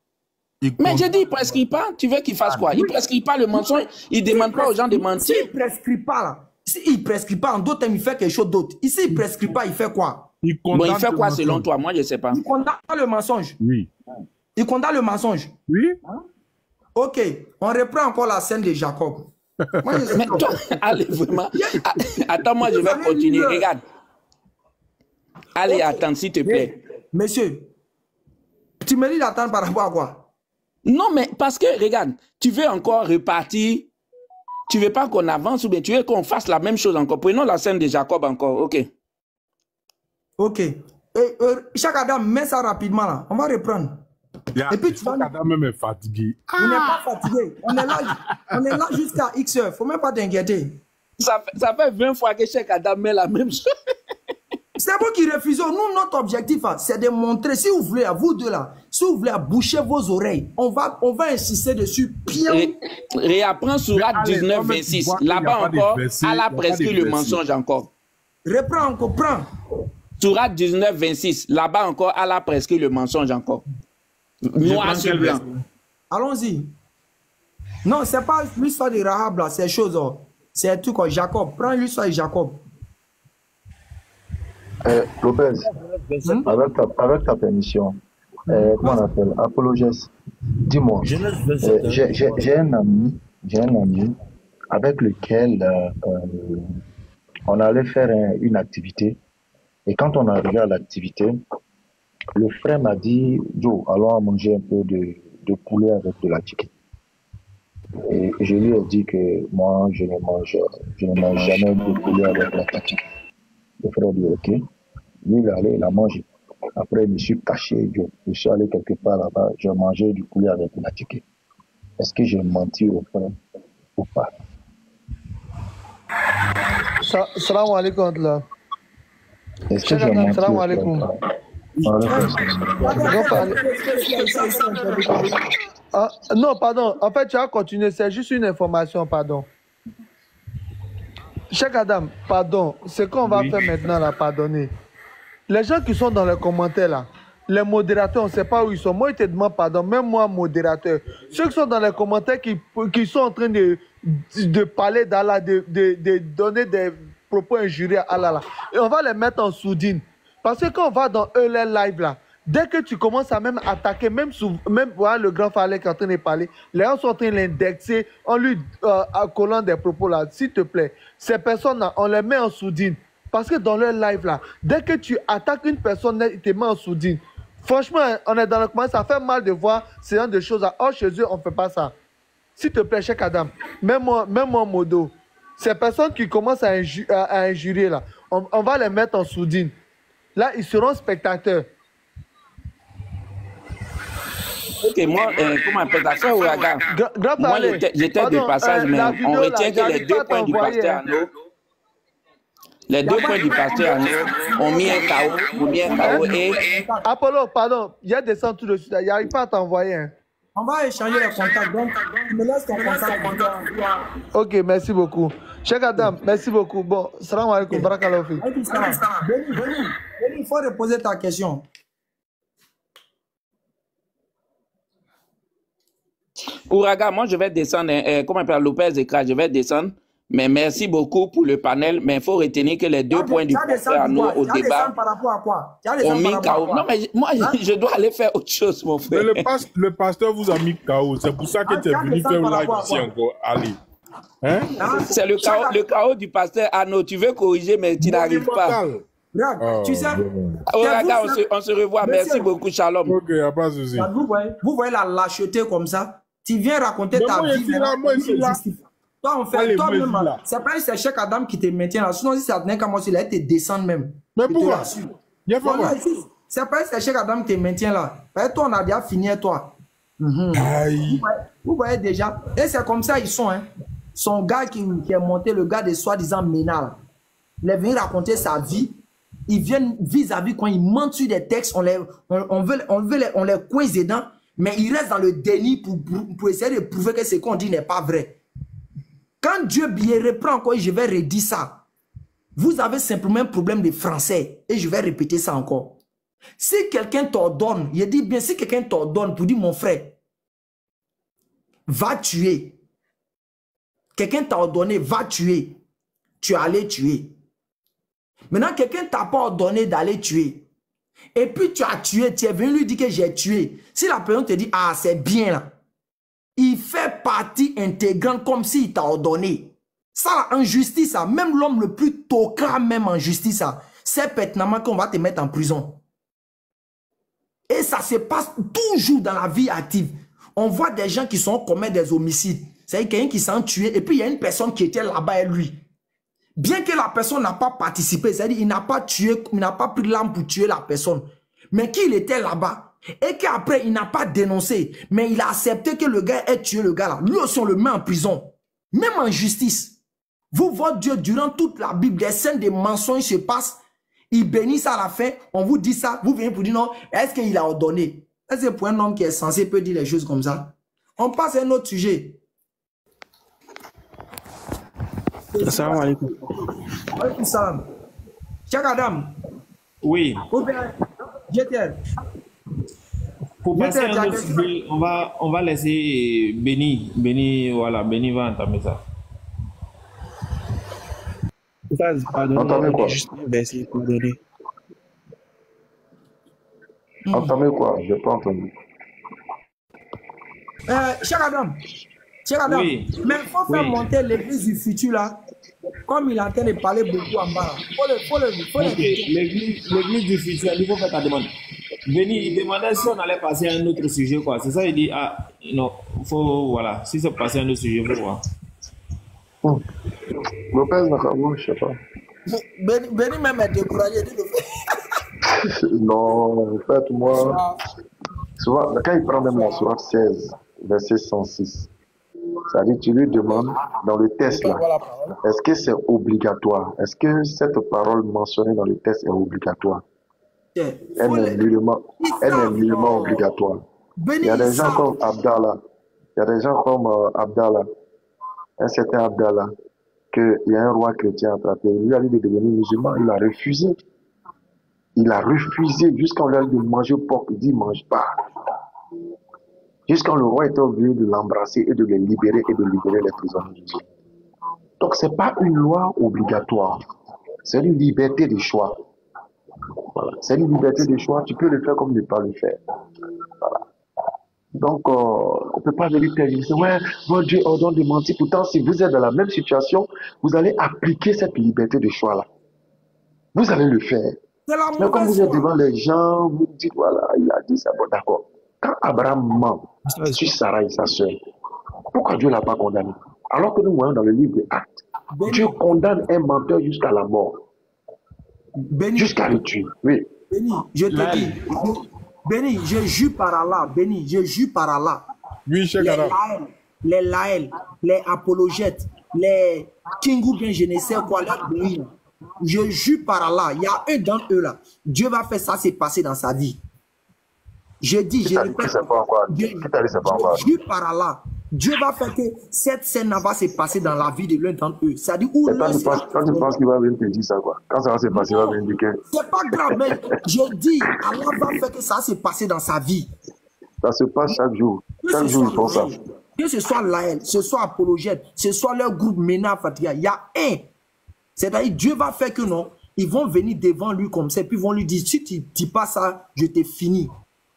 C: Mais je dis, il ne prescrit pas. Tu veux qu'il fasse quoi? Il ne prescrit pas le mensonge. Il ne demande pas aux gens de mentir.
B: S'il ne prescrit pas, là. S'il ne prescrit pas, en d'autres termes, il fait quelque chose d'autre. Ici, il ne prescrit pas, il fait quoi?
C: Il fait quoi selon toi? Moi, je ne sais pas.
B: Il condamne le mensonge.
D: Oui.
B: Il condamne le mensonge.
D: Oui.
B: Ok, on reprend encore la scène de Jacob.
C: Moi, mais toi, allez, vraiment. Attends, moi, je vais continuer. Regarde. Allez, attends, s'il te plaît.
B: Monsieur, tu me dis d'attendre par rapport à quoi?
C: Non, mais parce que, regarde, tu veux encore repartir. Tu veux pas qu'on avance ou bien tu veux qu'on fasse la même chose encore. Prenons la scène de Jacob encore, ok.
B: Ok. Chaque Adam, mets ça rapidement là. On va reprendre.
D: Et puis tu vas... Adam même est fatigué.
B: On n'est pas fatigué. On est là jusqu'à X heures. Faut même pas t'inquiéter.
C: Ça fait 20 fois que chaque Adam met la même chose.
B: C'est vous qui refusez. Nous, notre objectif, c'est de montrer, si vous voulez, à vous deux là, si vous voulez boucher vos oreilles, on va insister dessus.
C: Réapprends Sourate 19, 26. Là-bas encore, Allah prescrit le mensonge encore.
B: Reprends encore, prends.
C: Sourate 19, 26. Là-bas encore, Allah prescrit le mensonge encore. Noir sur blanc.
B: Allons-y. Non, c'est pas l'histoire de Rahab là, c'est chose. C'est un truc comme Jacob. Prends l'histoire de Jacob.
G: Lopez, avec ta permission, comment on appelle, apologèse, dis-moi, j'ai un ami avec lequel on allait faire une activité, et quand on arrivait à l'activité, Le frère m'a dit, Joe, allons manger un peu de poulet avec de la chicken. Et je lui ai dit que moi, je ne mange jamais de poulet avec la chicken. Le frère dit, ok. Lui, il est allé, il a mangé. Après, je me suis caché, je suis allé quelque part là-bas, j'ai mangé du poulet avec la chicken. Est-ce que j'ai menti au frère ou pas?
H: Salam alaikum.
G: Est-ce que j'ai menti au
H: salam
G: frère?
H: alaikum. Non, pardon. En fait, tu as continué. C'est juste une information, pardon. Cheikh Adam, pardon. Ce qu'on va faire maintenant, là, pardonner. Les gens qui sont dans les commentaires, là, les modérateurs, on ne sait pas où ils sont. Moi, ils te demandent pardon. Même moi, modérateur. Ceux qui sont dans les commentaires, qui sont en train de parler d'Allah, de donner des propos injurieux à Allah, là. Et on va les mettre en sourdine. Parce que quand on va dans eux, les live, là, dès que tu commences à même attaquer, même voilà, le grand Falek qui est en train de parler, les gens sont en train de l'indexer en lui collant des propos là. S'il te plaît, ces personnes-là, on les met en sourdine. Parce que dans leur live là, dès que tu attaques une personne, ils te met en sourdine. Franchement, on est dans le commentaire, ça fait mal de voir ce genre de choses là. Or, chez eux, on ne fait pas ça. S'il te plaît, Cheikh Adam, même moi, Modo, ces personnes qui commencent à injurier là, on va les mettre en sourdine. Là, ils seront spectateurs.
C: Ok, moi, comment on appelle ça, frère Ouragan? Moi, j'étais de passage, mais on retient que les 2 points du pasteur Arnaud, les 2 points du pasteur Arnaud ont mis un KO, et...
H: Apollo, pardon, il y a des centres tout de suite, il n'arrive pas à t'envoyer. Hein.
B: On va échanger les contacts, donc tu me laisses ton contact.
H: Ok, merci beaucoup. Cheikh Adam, merci beaucoup. Bon, salam alaikum, barakallahu fi.
B: Il faut reposer ta question.
C: Ouragan, moi je vais descendre, comment on appelle Lopez Ekra, je vais descendre. Mais merci beaucoup pour le panel. Mais il faut retenir que les 2 points du pasteur Arnaud au débat
B: par rapport à quoi?
C: ont mis KO. Non, mais moi, je dois aller faire autre chose, mon frère.
D: Mais le pasteur vous a mis KO. C'est pour ça que tu es venu faire un live ici encore. Allez. Hein?
C: C'est le chaos du pasteur Arnaud. Tu veux corriger, mais tu n'arrives pas.
B: Tu sais,
C: Ouragan, on se revoit. Merci beaucoup, Shalom.
D: Ok, il n'y a pas de souci.
B: Vous voyez la lâcheté comme ça? Tu viens raconter ta vie.
D: Moi, ici, là.
B: Toi, en fait, toi-même, c'est pas c'est Cheikh Adam qui te maintient là. Sinon, si ça tenait qu'à moi, il allait te descendre même.
D: Mais pourquoi?
B: C'est pas c'est Cheikh Adam qui te maintient là. Toi, on a déjà fini, toi. Vous voyez déjà. Et c'est comme ça, ils sont. Hein. Son gars qui est monté, le gars de soi-disant Ménal, il est venu raconter sa vie. Ils viennent vis-à-vis quand ils mentent sur des textes, on les coince dedans, mais ils restent dans le déni pour essayer de prouver que ce qu'on dit n'est pas vrai. Quand Dieu bien reprend encore, je vais redire ça. Vous avez simplement un problème de français. Et je vais répéter ça encore. Si quelqu'un t'ordonne, je dis bien, si quelqu'un t'ordonne pour dire mon frère, va tuer. Quelqu'un t'a ordonné, va tuer. Tu es allé tuer. Maintenant, quelqu'un t'a pas ordonné d'aller tuer. Et puis tu as tué, tu es venu lui dire que j'ai tué. Si la personne te dit, ah, c'est bien là. Il fait partie intégrante comme s'il t'a ordonné. Ça, en justice, ça, même l'homme le plus tocard, même en justice, ça, c'est pertinemment qu'on va te mettre en prison. Et ça se passe toujours dans la vie active. On voit des gens qui sont commis des homicides. C'est-à-dire quelqu'un qui s'en tué et puis il y a une personne qui était là-bas et lui. Bien que la personne n'a pas participé, c'est-à-dire il n'a pas tué, il n'a pas pris l'arme pour tuer la personne. Mais qu'il était là-bas et qu'après il n'a pas dénoncé, mais il a accepté que le gars ait tué le gars là. Lui aussi on le met en prison. Même en justice. Vous, votre Dieu, durant toute la Bible, des scènes de mensonges se passent. Il bénit ça à la fin, on vous dit ça, vous venez pour dire non, est-ce qu'il a ordonné? Est-ce que pour un homme qui est censé peut dire les choses comme ça? On passe à un autre sujet.
F: Assalamu alaikum.
B: Alaikum salam. Cheikh Adam.
F: Oui.
B: JTL.
F: Pour passer à un autre sujet, on va laisser Béni, voilà, Béni va entamer ça.
G: Entamer quoi? Entamer quoi? Je n'ai pas entendu.
B: Cheikh Adam. Oui. Mais il faut faire monter l'église du futur là. Comme il est en train de parler beaucoup en bas. L'église
F: du futur, il faut faire ta demande. Benny, il demandait si on allait passer à un autre sujet, quoi. C'est ça, il dit, ah, non, faut, voilà, si c'est passer à un autre sujet, faut voir.
G: Lopez, je sais pas.
B: Benny même est découragé de le faire.
G: Non, en fait, moi, souvent, quand il prend même la sourate 16, verset 106, ça dit, tu lui demandes dans le test là, est-ce que c'est obligatoire? Est-ce que cette parole mentionnée dans le test est obligatoire? Elle est nullement obligatoire. Il y a des gens comme Abdallah, un certain Abdallah, qu'il y a un roi chrétien attrapé. Il lui a dit de devenir musulman, il a refusé. Il a refusé jusqu'à lui a dit de manger porc, il dit mange pas. Jusqu'à le roi était obligé de l'embrasser et de le libérer et de libérer les prisonniers. Donc c'est pas une loi obligatoire, c'est une liberté de choix. Voilà. C'est une liberté de choix, tu peux le faire comme ne pas le faire. Voilà. Donc, on ne peut pas venir dire, ouais, votre Dieu ordonne de mentir. Pourtant, si vous êtes dans la même situation, vous allez appliquer cette liberté de choix-là. Vous allez le faire. Mais comme vous êtes devant les gens, vous dites, voilà, il a dit ça, bon, d'accord. Quand Abraham ment sur Sarah et sa soeur, pourquoi Dieu ne l'a pas condamné? Alors que nous voyons dans le livre des Actes, Dieu condamne un menteur jusqu'à la mort. Jusqu'à le tuer. Oui.
B: Béni, je te dis, Béni, je jure par Allah, Béni, je jure par Allah.
D: Oui,
B: les Laël, les apologètes, les Kingou, bien je ne sais quoi, je jure par Allah, il y a un d'entre eux là, Dieu va faire ça, c'est passé dans sa vie. Je dis, je jure par Allah, Dieu va faire que cette scène va se passer dans la vie de l'un d'entre eux. C'est-à-dire où
G: quand tu penses qu'il va venir te dire ça, quoi. Quand ça va se passer, il va venir dire que...
B: C'est pas grave, mais je dis, Allah va faire que ça se passe dans sa vie.
G: Ça se passe chaque jour. Chaque jour, ils font ça.
B: Que ce soit Laël, ce soit Apologète, ce soit leur groupe Mena Fatiha, il y a un. C'est-à-dire, Dieu va faire que non, ils vont venir devant lui comme ça, puis ils vont lui dire, si tu ne dis pas ça, je t'ai fini.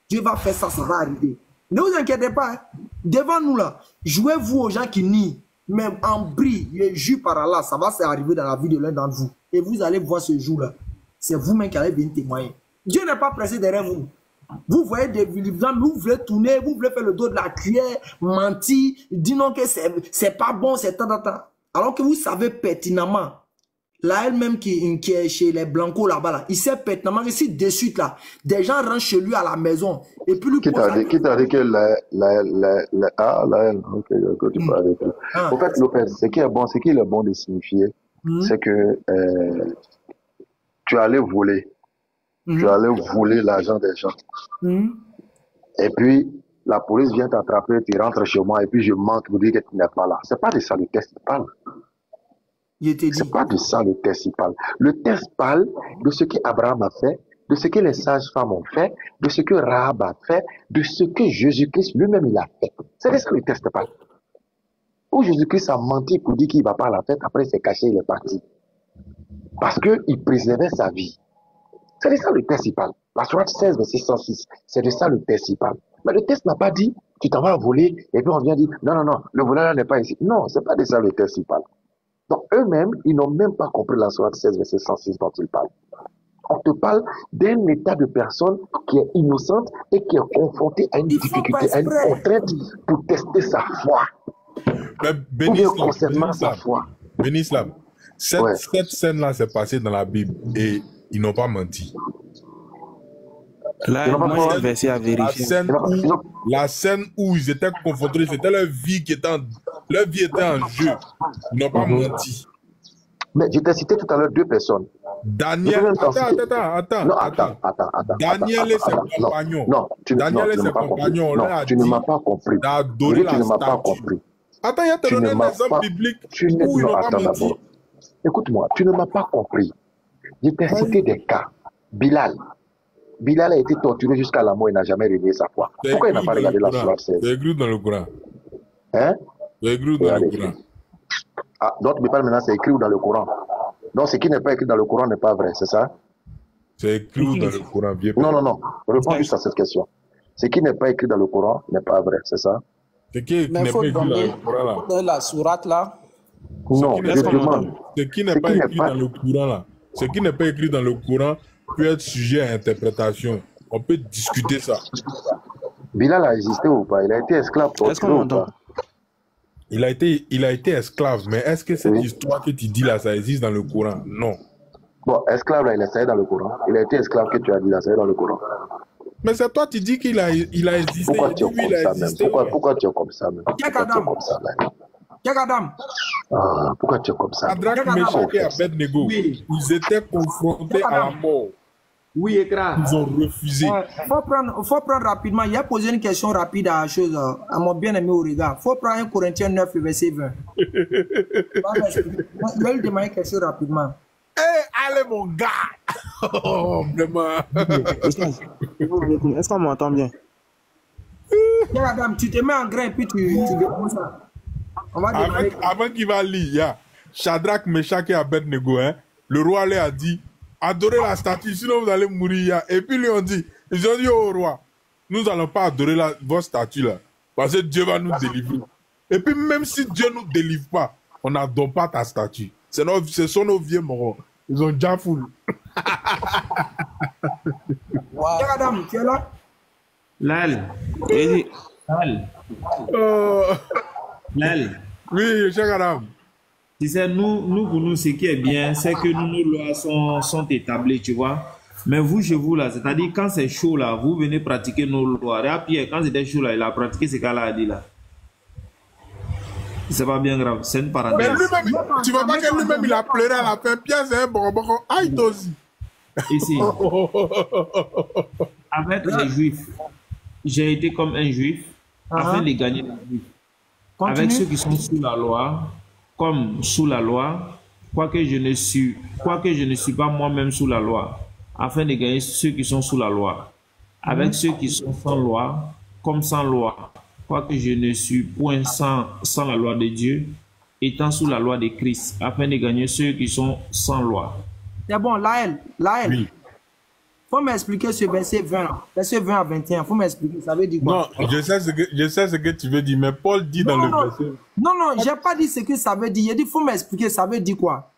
B: Dieu va faire ça, ça va arriver. Ne vous inquiétez pas, hein. Devant nous là, jouez-vous aux gens qui nient, même en bris, je jure par Allah, ça va s'arriver dans la vie de l'un d'entre vous. Et vous allez voir ce jour-là. C'est vous-même qui allez venir témoigner. Dieu n'est pas pressé derrière vous. Vous voyez des villes, vous voulez tourner, vous voulez faire le dos de la cuillère, mentir, dire non que c'est pas bon, c'est tant. Alors que vous savez pertinemment, là elle-même qui est chez les Blancos là-bas, là, il sait pertinemment que si de suite là, des gens rentrent chez lui à la maison, et puis lui...
G: Qui t'a dit que ok, tu parles avec lui. En fait, Lopez, ce qui est bon de signifier, c'est que tu allais voler. Tu allais voler l'argent des gens. Et puis, la police vient t'attraper, tu rentres chez moi, et puis je manque pour dire que tu n'es pas là. C'est pas de ça le test qui parle. C'est pas de ça le test qui parle. Le test parle de ce qu'Abraham a fait, de ce que les sages-femmes ont fait, de ce que Rahab a fait, de ce que Jésus-Christ lui-même il a fait. C'est de ça le test parle. Où Jésus-Christ a menti pour dire qu'il ne va pas à la fête, après il s'est caché, il est parti. Parce qu'il préservait sa vie. C'est de ça le test il parle. La sourate 16, verset 106, c'est de ça le test il parle. Mais le test n'a pas dit, tu t'en vas voler, et puis on vient dire, non, le voleur n'est pas ici. Non, c'est pas de ça le test il parle. Donc eux-mêmes, ils n'ont même pas compris la sourate 16, verset 106 dont ils parlent. On te parle d'un état de personne qui est innocente et qui est confrontée à une difficulté, à une contrainte pour tester sa foi.
D: Ou bien concernant sa foi. Benislam, cette scène-là s'est passée dans la Bible et ils n'ont pas menti.
A: Là, moi, c'est verset à vérifier.
D: La scène où ils étaient confrontés, c'était leur vie qui était en jeu. Ils n'ont pas menti.
G: Mais je t'ai cité tout à l'heure deux personnes.
D: Daniel, attends. Daniel et ses compagnons.
G: Non, tu ne m'as pas compris. Tu ne m'as pas compris.
D: Attends, il y a te donné un exemple biblique où ils n'ont pas menti.
G: Écoute-moi, tu ne m'as pas compris. Je t'ai cité des cas. Bilal a été torturé jusqu'à la mort, il n'a jamais renié sa foi. Pourquoi il n'a pas regardé la sourate 16?
D: C'est écrit dans le Coran.
G: Hein?
D: C'est écrit dans le Coran.
G: Ah, donc tu me parles maintenant, c'est écrit dans le Coran. Donc ce qui n'est pas écrit dans le Coran n'est pas vrai, c'est ça?
D: C'est écrit dans le Coran.
G: Non. Réponds juste à cette question. Ce qui n'est pas écrit dans le Coran n'est pas vrai, c'est ça?
D: Ce qui n'est pas écrit dans le Coran là.
B: La sourate là?
G: Non, je demande.
D: Ce qui n'est pas écrit dans le Coran là. Ce qui n'est pas écrit dans le Coran peut être sujet à interprétation. On peut discuter ça.
G: Bilal a existé ou pas? Il a été esclave pour
A: Est-ce qu'on m'entend?
D: Il a été esclave, mais est-ce que cette histoire que tu dis là, ça existe dans le Coran? Non.
G: Bon, esclave là, il est dans le Coran. Il a été esclave que tu as dit là, c'est dans le Coran.
D: Mais c'est toi qui dis qu'il a existé.
G: Pourquoi tu es comme ça même? Pourquoi tu es comme ça même? Pourquoi tu es comme ça?
D: Shadrach, Meshach et Abednego, ils étaient confrontés à la mort.
F: Oui, Ekra.
D: Ils ont refusé.
B: Faut prendre rapidement. Il a posé une question rapide à mon bien-aimé Auriga. Il faut prendre 1 Corinthiens 9, verset 20. Je vais lui demander quelque chose rapidement.
D: Allez, mon gars! Oh, vraiment.
A: Est-ce qu'on m'entend bien?
B: Madame, tu te mets en grain et puis tu demandes ça.
D: Avant qu'il va lire, Shadrach, Meshach et Abednego, le roi leur a dit, adorez la statue, sinon vous allez mourir. Et puis ils ont dit au roi, nous n'allons pas adorer votre statue là, parce que Dieu va nous délivrer. Et puis même si Dieu ne nous délivre pas, on n'adore pas ta statue. Ce sont nos vieux morts. Ils ont déjà foule.
B: Madame, tu es là?
F: Lal. Lal.
D: Oui, cher madame.
F: Tu sais, nous, pour nous, ce qui est bien, c'est que nos lois sont établies, tu vois. Mais vous, chez vous, là, c'est-à-dire, quand c'est chaud, là, vous venez pratiquer nos lois. Et Pierre, quand c'était chaud, là, il a pratiqué ce qu'Allah a dit, là. C'est pas bien grave, c'est une parenthèse.
D: Mais lui-même, tu vois pas que lui-même, il a pleuré à la fin. Pierre, c'est un bonbon. Aïe, toi aussi.
F: Ici. Avec les Juifs, j'ai été comme un Juif afin de gagner les Juifs. Avec ceux qui sont sous la loi, comme sous la loi, quoique je ne suis pas moi-même sous la loi, afin de gagner ceux qui sont sous la loi. Avec ceux qui sont sans loi, comme sans loi, quoique je ne suis point sans la loi de Dieu, étant sous la loi de Christ, afin de gagner ceux qui sont sans loi.
B: C'est bon, Laël. Oui. Faut m'expliquer ce verset 20, verset 20 à 21. Faut m'expliquer, ça veut dire quoi?
D: Non, je sais ce que tu veux dire, mais Paul dit dans le verset.
B: Non, j'ai pas dit ce que ça veut dire. Il dit, faut m'expliquer, ça veut dire quoi?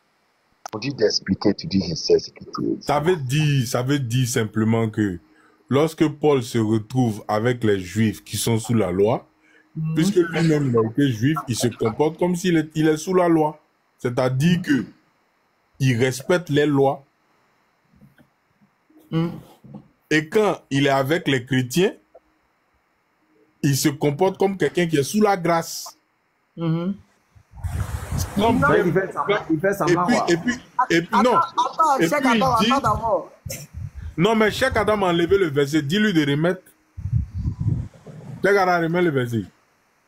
G: On dit d'expliquer, tu dis, je sais ce que tu veux dire.
D: Ça veut dire simplement que lorsque Paul se retrouve avec les Juifs qui sont sous la loi, puisque lui-même il a été juif, il se comporte comme s'il est sous la loi. C'est-à-dire que il respecte les lois. Et quand il est avec les chrétiens, il se comporte comme quelqu'un qui est sous la grâce.
F: Il fait semblant.
D: Et puis non. Non, mais Cheikh Adam a enlevé le verset. Dis-lui de remettre. Cheikh Adam remet le verset.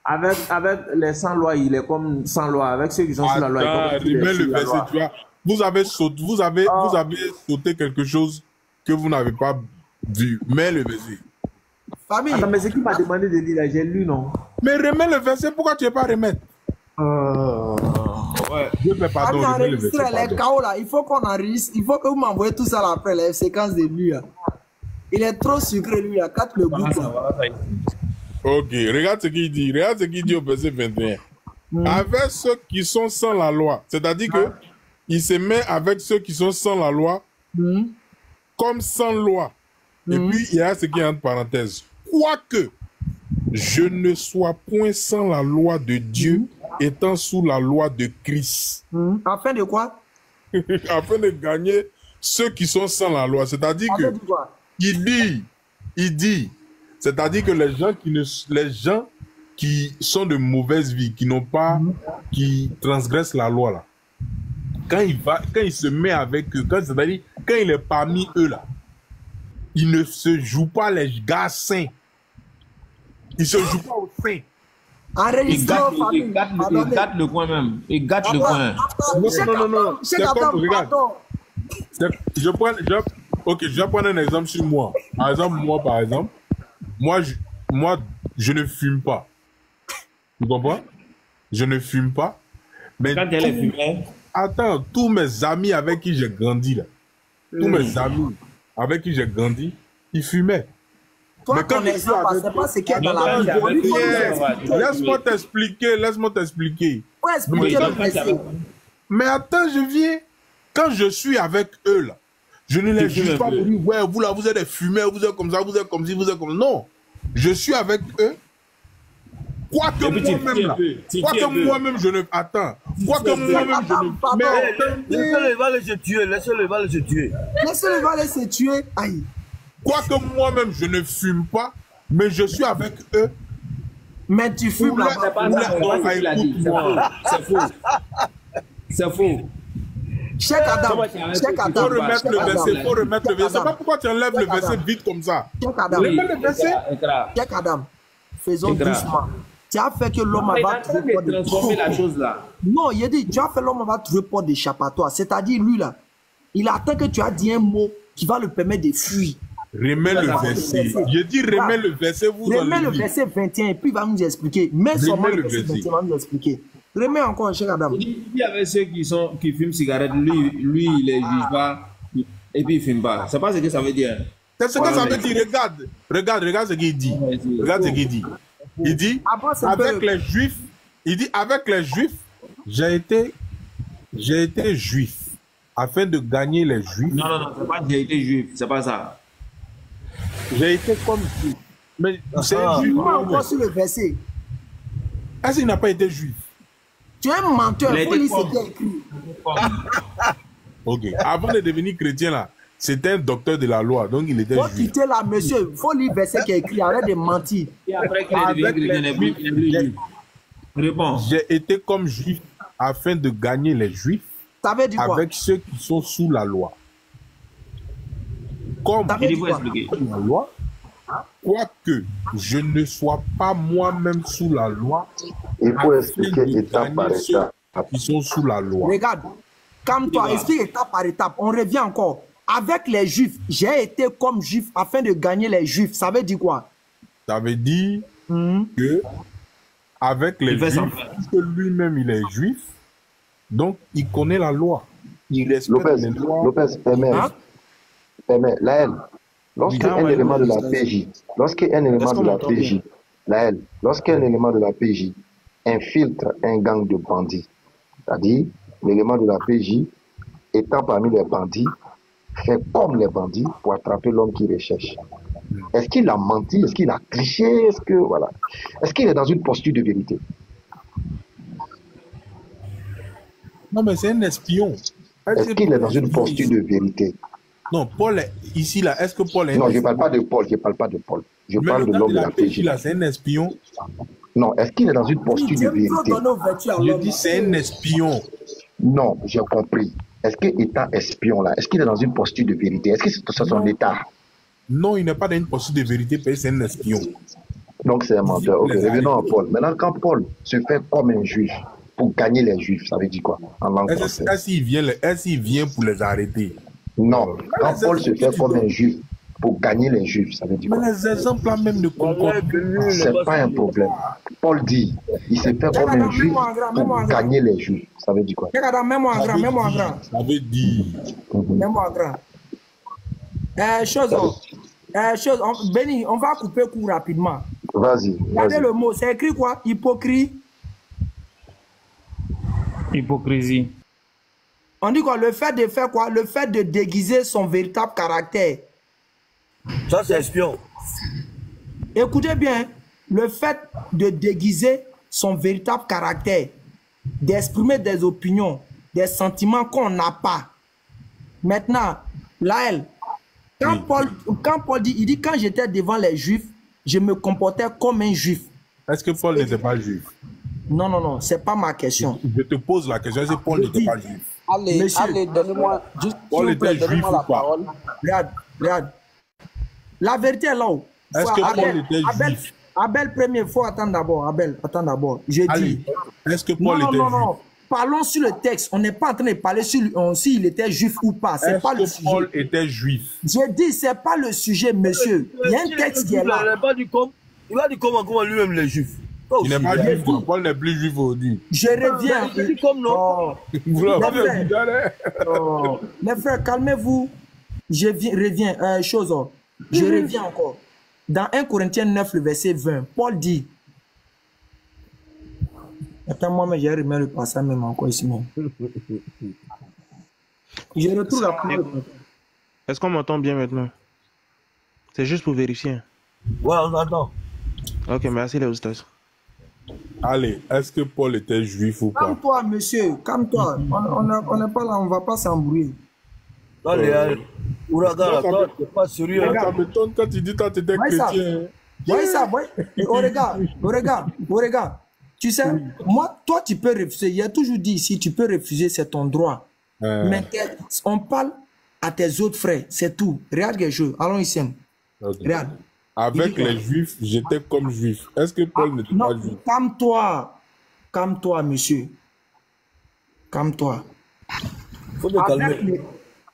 F: Avec les sans loi, il est comme sans loi. Avec ceux qui sont sous la loi, il est comme
D: le verset, tu vois. Vous avez sauté quelque chose que vous n'avez pas vu. Mets le verset.
F: Famille. Attends, mais c'est qui m'a demandé de lire là? J'ai lu, non?
D: Mais remets le verset, pourquoi tu ne veux pas remettre?
F: Ouais.
D: Je peux pas remets le verset.
B: Les chaos là, il faut qu'on enregistre. Il faut que vous m'envoyez tout ça là après les séquences de lui. Là. Il est trop sucré lui, là. 4 le bout.
D: Ok, regarde ce qu'il dit. Regarde ce qu'il dit au verset 21. Avec ceux qui sont sans la loi. C'est-à-dire que il se met avec ceux qui sont sans la loi comme sans loi. Et puis, il y a ce qui est entre parenthèses. Quoique je ne sois point sans la loi de Dieu, étant sous la loi de Christ.
B: Afin de quoi?
D: Afin de gagner ceux qui sont sans la loi. C'est-à-dire que il dit, c'est-à-dire que les gens qui sont de mauvaise vie, qui n'ont pas, qui transgressent la loi là, quand il se met avec eux, c'est-à-dire quand il est parmi eux là, il ne se joue pas les gars saints. Il se joue pas aux saints.
F: Il gâte le coin même. Il gâte le coin.
D: Non. C'est comme, regarde. Je vais prendre un exemple sur moi. Par exemple, moi, je ne fume pas. Tu comprends? Je ne fume pas. Mais
F: quand elle est fumée.
D: Attends, tous mes amis avec qui j'ai grandi là, ils fumaient.
B: Toi, ton exemple, c'est pas ce qu'il y a dans la vie.
D: Laisse-moi t'expliquer.
B: Ouais, expliquer le verset.
D: Mais attends, quand je suis avec eux là, Je ne les juge pas pour dire, ouais, vous là, vous êtes des fumeurs, vous êtes comme ça, vous êtes comme ci, vous êtes comme ça. Non. Je suis avec eux. Quoique moi-même, là. Quoique moi-même, je ne. Attends. Quoique moi-même, je ne.
E: Mais laissez-le, il va les se tuer. Laissez-le, il va les se tuer.
B: Laissez-le, il va les se tuer. Aïe.
D: Quoique moi-même, je ne fume pas, mais je suis avec eux.
B: Mais tu fumes là.
F: C'est faux. C'est faux.
B: Cheikh Adam. Cheikh Adam.
D: Faut remettre le verset. Faut remettre le verset. C'est pas pourquoi tu enlèves le verset vite comme ça.
B: Cheikh Adam.
D: Remets le verset.
B: Cheikh Adam. Faisons doucement. Tu as fait que l'homme va
F: transformer la chose là.
B: Non, il a dit, tu as fait l'homme va trouver porte d'échappatoire. C'est-à-dire, lui là, il attend que tu as dit un mot qui va le permettre de fuir.
D: Remets le verset. Je dis remets le verset, vous
B: remets le verset 21 et puis il va nous expliquer. Mais seulement le verset 21 va nous expliquer. Remets encore, Cheikh Adam.
F: Il y avait ceux qui fument cigarette, lui il les juge pas et puis il fume pas. C'est pas ce que ça veut dire.
D: C'est ce que ça veut dire. Regarde ce qu'il dit. Regarde ce qu'il dit. Il dit, avec les Juifs, j'ai été juif afin de gagner les Juifs.
F: Non, c'est pas j'ai été juif, c'est pas ça.
D: J'ai été comme juif. Mais c'est un juif.
B: Encore sur le verset.
D: Est-ce qu'il n'a pas été juif?
B: Tu es un menteur, il faut lire ce qui est écrit.
D: Ok, avant de devenir chrétien là, c'était un docteur de la loi, donc il était juif.
B: Faut quitter là, monsieur. Il faut lire le verset qui est écrit, arrête de mentir.
F: Et après qu'il est devenu chrétien, il est plus juif. Réponds.
D: J'ai été comme juif afin de gagner les Juifs avec ceux qui sont sous la loi. Comme la loi, quoique je ne sois pas moi-même sous la loi,
G: il faut expliquer étape par étape.
D: Qui sont sous la loi.
B: Regarde, calme-toi, explique étape par étape. On revient encore. Avec les Juifs, j'ai été comme juif afin de gagner les Juifs. Ça veut dire quoi?
D: Ça veut dire que avec les Juifs, que lui-même il est juif, donc il connaît la loi. Il respecte les lois.
G: Lopez, permet, la haine. Lorsqu'un élément de la PJ, lorsqu'un élément de la PJ infiltre un gang de bandits, c'est-à-dire l'élément de la PJ étant parmi les bandits, fait comme les bandits pour attraper l'homme qui recherche. Est-ce qu'il a menti? Est-ce qu'il a triché? Est-ce qu'il est dans une posture de vérité?
D: Non, mais c'est un espion.
G: Est-ce qu'il est dans une posture de vérité?
D: Non, Paul est ici là. Est-ce que Paul est?
G: Non, je ne parle pas de Paul. Je parle de l'homme de la PJ.
D: C'est un espion.
G: Non, est-ce qu'il est dans une posture de vérité?
D: Je dis c'est un espion.
G: Non, j'ai compris. Est-ce qu'étant espion là, est-ce qu'il est dans une posture de vérité? Est-ce que c'est son état?
D: Non, il n'est pas dans une posture de vérité parce que c'est un espion.
G: Donc c'est un menteur. Ok, revenons à Paul. Maintenant, quand Paul se fait comme un juif pour gagner les juifs, ça veut dire quoi en langue française?
D: Est-ce qu'il vient pour les arrêter?
G: Non, quand Paul se fait comme un juif pour gagner les juifs, ça veut dire quoi?
D: Mais les exemples là même ne concordent plus.
G: C'est pas un problème. Paul dit, il se fait comme un juif pour gagner les juifs. Ça veut dire quoi?
B: Mets-moi en grand.
D: Ça veut dire.
B: Mets-moi en grand. Béni, on va couper court rapidement.
G: Vas-y.
B: Regardez le mot, c'est écrit quoi? Hypocrisie. On dit quoi? Le fait de faire quoi? Le fait de déguiser son véritable caractère.
E: Ça, c'est espion.
B: Écoutez bien, le fait de déguiser son véritable caractère, d'exprimer des opinions, des sentiments qu'on n'a pas. Maintenant, Laël, quand Paul dit, il dit quand j'étais devant les Juifs, je me comportais comme un Juif.
D: Est-ce que Paul n'était pas juif?
B: Non, c'est pas ma question.
D: Je te pose la question, est-ce que Paul n'était pas juif?
I: Allez, donnez-moi juste.
D: Paul était juif ou pas?
B: Regarde. La vérité est là-haut.
D: Est-ce que Paul était juif?
B: Abel premier, il faut attendre d'abord. Attends d'abord. J'ai dit.
D: Est-ce que Paul était juif?
B: Non. Parlons sur le texte. On n'est pas en train de parler sur s'il était juif ou pas. C'est pas le sujet.
D: Paul était juif?
B: J'ai dit, c'est pas le sujet, monsieur. Il y a un texte qui est là.
E: Il va dire comment lui-même les juifs.
D: Il n'est pas juif. Paul n'est plus juif aujourd'hui.
B: Je reviens.
E: Il dit comme non.
B: Les frères, calmez-vous. Je reviens. Je reviens encore. Dans 1 Corinthiens 9, le verset 20, Paul dit. Attends, moi, mais j'ai remis le passage même encore ici. Je retrouve la parole.
J: Est-ce qu'on m'entend bien maintenant? C'est juste pour vérifier.
E: Ouais, on entend.
J: Ok, merci les oustas.
D: Allez, est-ce que Paul était juif ou pas?
B: Calme-toi, monsieur, calme-toi. On n'est pas là, on ne va pas s'embrouiller.
E: Allez, Ouragan, là, toi, t'es pas sérieux.
D: Ça m'étonne quand tu dis toi, t'étais chrétien.
B: Ouais, ça, ouais. Regarde. Tu sais, moi, toi, tu peux refuser. Il y a toujours dit ici, tu peux refuser, c'est ton droit. Mais on parle à tes autres frères, c'est tout. Regarde quelque chose. Allons ici. Okay. Regarde.
D: Avec les juifs, j'étais comme juif. Est-ce que Paul n'était pas juif?
B: Calme-toi, monsieur. Calme-toi.
E: Faut te calmer.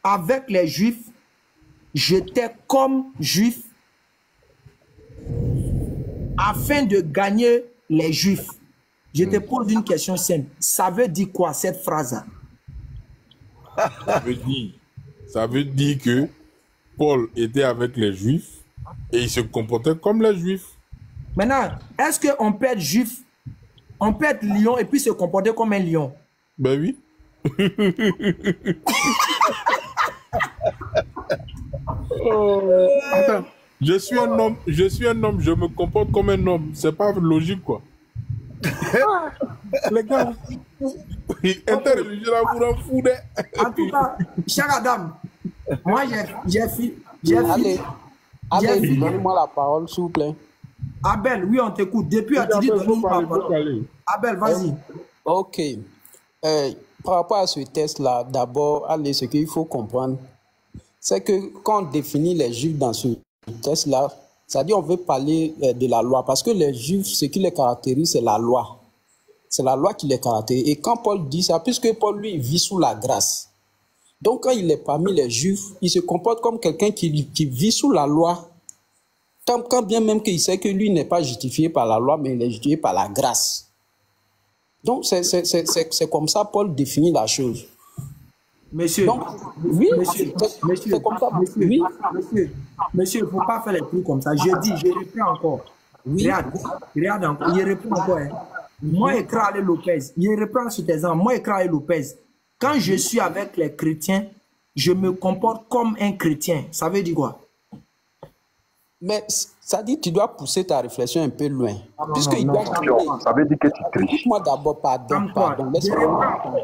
B: Avec les juifs, j'étais comme juif afin de gagner les juifs. Je te pose une question simple. Ça veut dire quoi cette phrase?
D: Ça veut dire que Paul était avec les juifs et il se comportait comme les juifs.
B: Maintenant, est-ce qu'on peut être juif, on peut être lion et puis se comporter comme un lion?
D: Ben oui. Attends, je suis un homme, je me comporte comme un homme. C'est pas logique, quoi. Les gars, interreligieux là, vous en foutez.
B: En tout cas, cher Adam, moi j'ai fini.
I: Allez, donnez-moi la parole, s'il vous plaît.
B: Abel, oui, on t'écoute. Depuis Atidi, donne-moi la parole. Abel, vas-y.
I: Ok. Par rapport à ce test-là, d'abord, allez, ce qu'il faut comprendre, c'est que quand on définit les juifs dans ce test-là, c'est-à-dire on veut parler de la loi, parce que les juifs, ce qui les caractérise, c'est la loi. C'est la loi qui les caractérise. Et quand Paul dit ça, puisque Paul, lui, vit sous la grâce, donc quand il est parmi les juifs, il se comporte comme quelqu'un qui vit sous la loi, quand bien même qu'il sait que lui n'est pas justifié par la loi, mais il est justifié par la grâce. Donc c'est comme ça Paul définit la chose.
B: Monsieur,
I: donc, oui,
B: monsieur,
I: comme ça.
B: Monsieur, il ne faut pas faire les trucs comme ça. Je reprends encore. Oui. Regarde encore, il reprend encore. Hein. Moi, Ekrale Lopez, il reprend sur tes exemples. Moi, Ekrale Lopez, quand je suis avec les chrétiens, je me comporte comme un chrétien. Ça veut dire quoi?
I: Mais ça dit que tu dois pousser ta réflexion un peu loin.
G: Ça veut dire que tu triches.
I: Écoute-moi d'abord, pardon.
B: Abel, je reprends encore.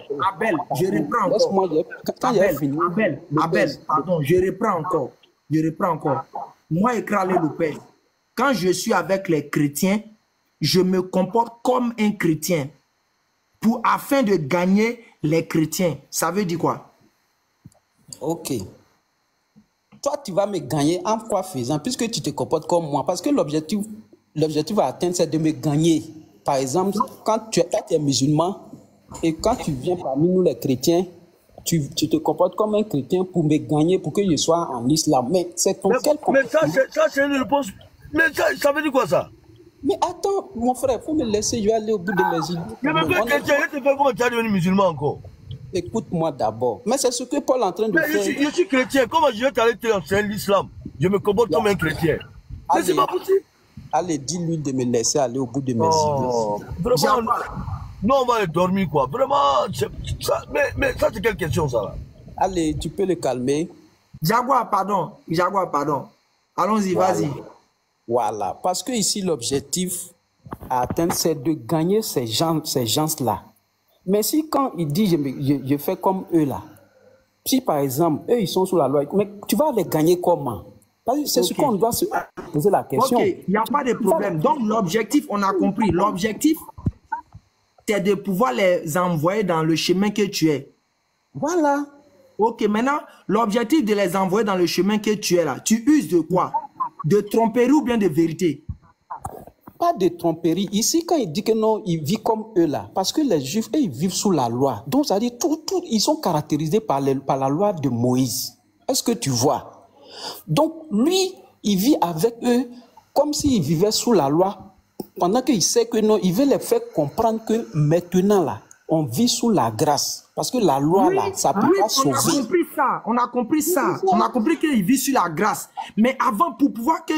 B: Abel, pardon, je reprends encore. Moi, Ekrale Lopez, quand je suis avec les chrétiens, je me comporte comme un chrétien afin de gagner les chrétiens. Ça veut dire quoi?
I: Ok. Toi, tu vas me gagner en quoi faisant, puisque tu te comportes comme moi. Parce que l'objectif à atteindre, c'est de me gagner. Par exemple, quand tu es musulman et quand tu viens parmi nous les chrétiens, tu te comportes comme un chrétien pour me gagner, pour que je sois en islam. Mais c'est ton quel comportement?
E: Mais ça c'est une réponse. Mais ça veut dire quoi ça?
I: Mais attends, mon frère, il faut me laisser, je vais aller au bout de mes idées.
E: Mais chrétien, je te fais comment tu es devenu musulman encore?
I: Écoute-moi d'abord. Mais c'est ce que Paul est en train de faire.
E: Je suis chrétien. Comment je vais t'aller te enseigner l'islam? Je me comporte comme un chrétien. Mais c'est pas possible.
I: Allez, dis-lui de me laisser aller au bout de mes idées.
E: Vraiment, non, on va aller dormir quoi. Vraiment, mais ça c'est quelle question ça là?
I: Allez, tu peux le calmer.
B: Jaguar, pardon. Allons-y, vas-y.
I: Voilà. Parce que ici, l'objectif à atteindre, c'est de gagner ces gens-là. Mais si quand il dit je fais comme eux là, si par exemple, eux ils sont sous la loi, mais tu vas les gagner comment? C'est ce qu'on doit se poser la question.
B: Ok, il n'y a pas de problème. Donc l'objectif, on a compris. L'objectif, c'est de pouvoir les envoyer dans le chemin que tu es.
I: Voilà.
B: Ok, maintenant, l'objectif de les envoyer dans le chemin que tu es là, tu uses de quoi? De tromperie ou bien de vérité?
I: Pas de tromperie. Ici, quand il dit que non, il vit comme eux là, parce que les Juifs, eux, ils vivent sous la loi. Donc, ça dit ils sont caractérisés par la loi de Moïse. Est-ce que tu vois? Donc, lui, il vit avec eux comme s'il vivait sous la loi, pendant qu'il sait que non, il veut les faire comprendre que maintenant là, on vit sous la grâce. Parce que la loi là, ça peut pas sauver.
B: On a compris ça. On a compris qu'il vit sur la grâce. Mais avant, pour pouvoir que...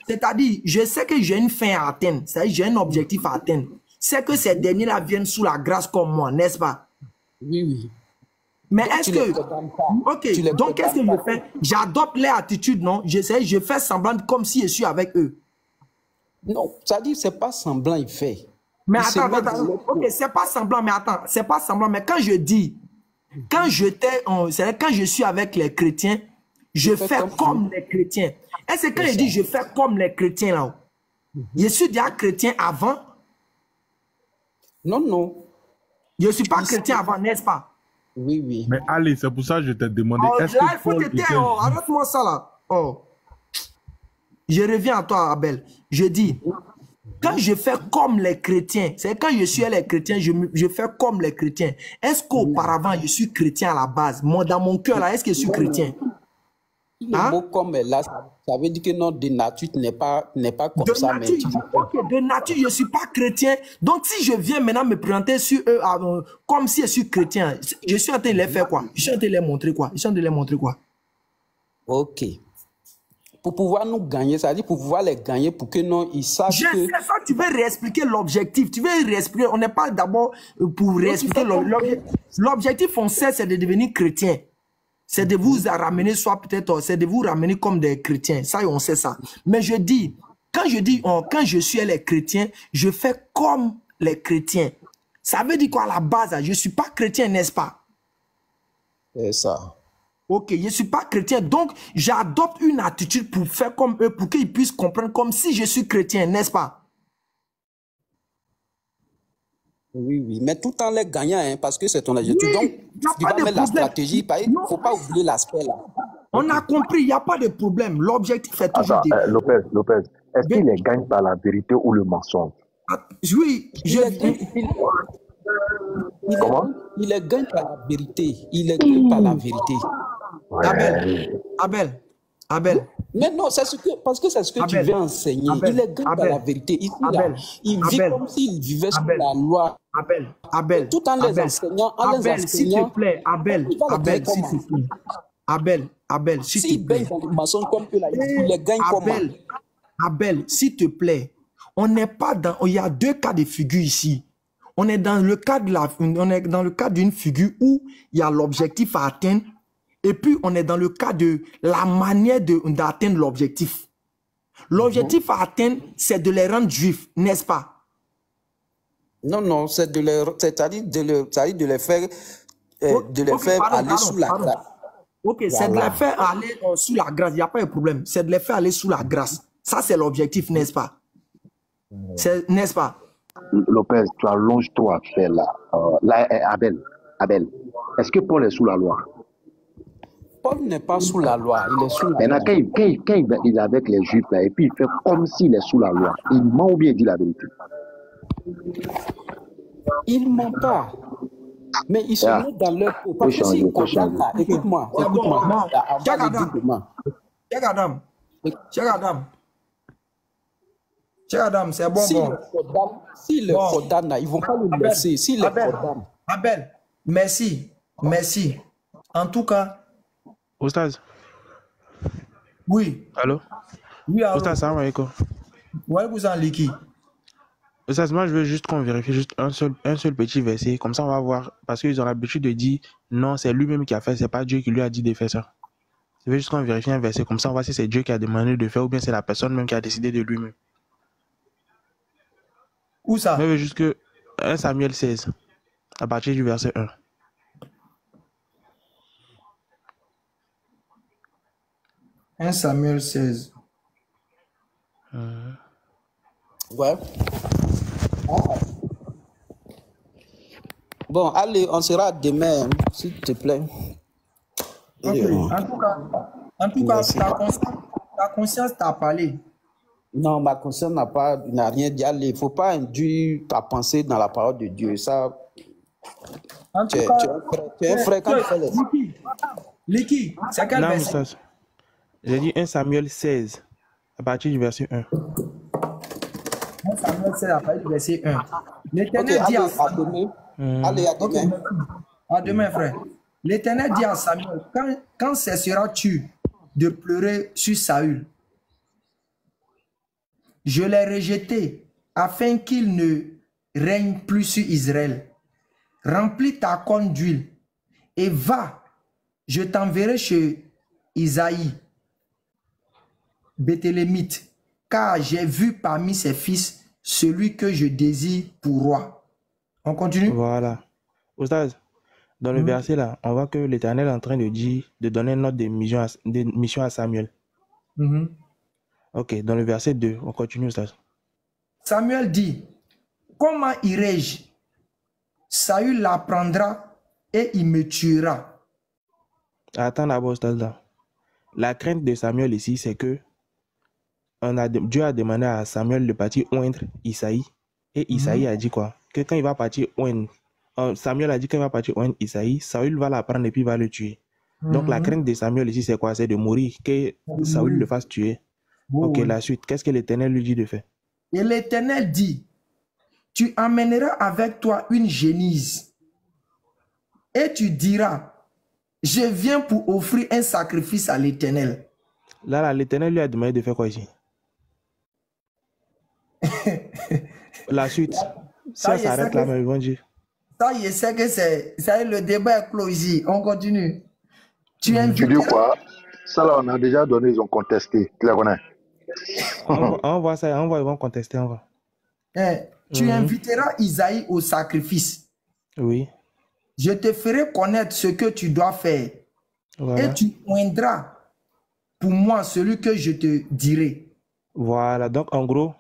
B: c'est-à-dire, je sais que j'ai une fin à atteindre. C'est-à-dire, j'ai un objectif à atteindre. C'est que ces derniers-là viennent sous la grâce comme moi, n'est-ce pas?
I: Oui.
B: Mais est-ce que... Ok, donc qu'est-ce que je fais? J'adopte leur attitude, non? Je fais semblant comme si je suis avec eux.
I: Non, ça dit c'est pas semblant, il fait.
B: Mais attends. Ok, c'est pas semblant, mais attends. C'est pas semblant, mais quand je dis... Quand je suis avec les chrétiens, je fais comme les chrétiens. Est-ce que quand je dis je fais comme les chrétiens là, je suis déjà chrétien avant?
I: Non, non.
B: Je ne suis pas chrétien avant, n'est-ce pas?
I: Oui, oui.
D: Mais allez, c'est pour ça que je t'ai demandé.
B: Là, il faut te taire. Arrête-moi ça là. Oh. Je reviens à toi, Abel. Je dis, quand je fais comme les chrétiens, c'est quand je suis les chrétiens, je fais comme les chrétiens. Est-ce qu'auparavant, je suis chrétien à la base? Moi, dans mon cœur, là, est-ce que je suis chrétien?
I: Le mot comme là, ça veut dire que non, de nature, tu n'es pas comme
B: de
I: ça.
B: Nature, ok, de nature, je ne suis pas chrétien. Donc, si je viens maintenant me présenter sur eux comme si je suis chrétien, je suis en train de les faire quoi? Je suis en train de les montrer quoi? Je suis en train de les montrer quoi?
I: Ok. Pour pouvoir nous gagner, ça veut dire pour pouvoir les gagner, pour que non, ils sachent que...
B: Je sais ça, tu veux réexpliquer l'objectif. Tu veux réexpliquer. On n'est pas d'abord pour réexpliquer l'objectif. On sait, c'est de devenir chrétien. C'est de vous ramener, soit peut-être, c'est de vous ramener comme des chrétiens. Ça, on sait ça. Mais je dis, quand je suis les chrétiens, je fais comme les chrétiens. Ça veut dire quoi à la base? Je ne suis pas chrétien, n'est-ce pas?
I: C'est ça.
B: Ok, je ne suis pas chrétien. Donc, j'adopte une attitude pour faire comme eux, pour qu'ils puissent comprendre comme si je suis chrétien, n'est-ce pas?
I: Oui, oui, mais tout en les gagnant, hein, parce que c'est ton objectif. Donc, tu vas mettre la stratégie, il ne faut pas oublier l'aspect là.
B: On a compris, il n'y a pas de problème. L'objectif est toujours...
G: Lopez, est-ce qu'il les gagne par la vérité ou le mensonge?
B: Oui,
G: Comment?
I: Il les gagne par la vérité. Il les gagne par la vérité.
B: Ouais. Abel.
I: Mais non, parce que c'est ce que tu veux enseigner. Il les gagne par la vérité. Ici, là, il vit comme s'il vivait sous la loi.
B: Abel.
I: Tout en les enseignant.
B: Abel, s'il te plaît. Abel, s'il te plaît. Abel, s'il te plaît.
I: Il les gagne comment?
B: Abel, s'il te plaît. On n'est pas dans... Il y a deux cas de figure ici. On est dans le cas d'une figure où il y a l'objectif à atteindre. Et puis, on est dans le cas de la manière d'atteindre l'objectif. L'objectif à atteindre, c'est de les rendre juifs, n'est-ce pas?
I: Non, c'est de les faire, aller sous la grâce.
B: Ok, voilà. C'est de les faire aller sous la grâce, il n'y a pas de problème. C'est de les faire aller sous la grâce. Ça, c'est l'objectif, n'est-ce pas? N'est-ce pas?
G: Lopez, tu allonges trop à faire là. Abel, est-ce que Paul est sous la loi?
I: Paul n'est pas sous la loi, il est sous la loi.
G: Maintenant, quand il est avec les Juifs, là, et puis il fait comme s'il est sous la loi, il ment ou bien il dit la vérité?
I: Il ne ment pas. Mais ils sont dans leur peau. Parce que s'ils comprennent là, écoute-moi.
B: Cheikh Adam, c'est bon.
I: S'ils les condamnent là, ils ne vont pas le laisser. S'ils les condamnent.
B: Abel, merci. En tout cas...
J: Oustaz.
B: Oui.
J: Allô?
B: Oui, allô.
J: Oustaz, salam alaikum.
B: Ouais, vous en liquide.
J: Oustaz, moi je veux juste qu'on vérifie juste un seul petit verset. Comme ça, on va voir. Parce qu'ils ont l'habitude de dire non, c'est lui-même qui a fait, c'est pas Dieu qui lui a dit de faire ça. Je veux juste qu'on vérifie un verset. Comme ça, on va voir si c'est Dieu qui a demandé de faire ou bien c'est la personne même qui a décidé de lui-même.
B: Où ça?
J: Je veux juste que 1 Samuel 16, à partir du verset 1.
B: « 1 Samuel 16.
I: Ouais. Bon, allez, on sera demain, s'il te plaît.
B: Okay. En tout cas, ta conscience t'a parlé.
I: Non, ma conscience n'a rien dit. Allez, il ne faut pas induire ta pensée dans la parole de Dieu. Ça, tu es un frère quand tu fais les...
B: Liki, c'est quel verset?
J: J'ai dit 1 Samuel 16, à partir du verset 1.
B: 1 Samuel 16, à partir du verset 1. L'Éternel dit à Samuel...
I: Allez, à demain.
B: À demain, frère. L'Éternel dit à Samuel, quand cesseras-tu de pleurer sur Saül? Je l'ai rejeté afin qu'il ne règne plus sur Israël. Remplis ta corne d'huile et va, je t'enverrai chez Isaïe, Béthélémite, car j'ai vu parmi ses fils celui que je désire pour roi. On continue?
J: Voilà. Oustaz, dans le verset là, on voit que l'Éternel est en train de dire, de donner une note de mission à Samuel. Ok, dans le verset 2, on continue, Oustaz.
B: Samuel dit, comment irai-je? Saül l'apprendra et il me tuera.
J: Attends d'abord, Oustaz là. La crainte de Samuel ici, c'est que Dieu a demandé à Samuel de partir oindre Isaïe. Et Isaïe a dit quoi? Que quand il va partir oindre, Samuel a dit qu'il va partir oindre Isaïe, Saül va l'apprendre et puis va le tuer. Donc la crainte de Samuel ici, c'est quoi? C'est de mourir, que Saül le fasse tuer. Ok, la suite. Qu'est-ce que l'Éternel lui dit de faire?
B: Et l'Éternel dit, tu amèneras avec toi une génisse et tu diras, je viens pour offrir un sacrifice à l'Éternel.
J: Là, l'Éternel lui a demandé de faire quoi ici? La suite. Ça s'arrête là, mais ils vont dire.
B: Ça, je sais que c'est le débat est clos ici. On continue. Tu
G: dis quoi? Ça là, on a déjà donné, ils ont contesté. Tu les connais?
J: On voit ça, ils vont contester, on va.
B: Tu inviteras Isaïe au sacrifice.
J: Oui.
B: Je te ferai connaître ce que tu dois faire. Voilà. Et tu oindras pour moi celui que je te dirai.
J: Voilà, donc en gros,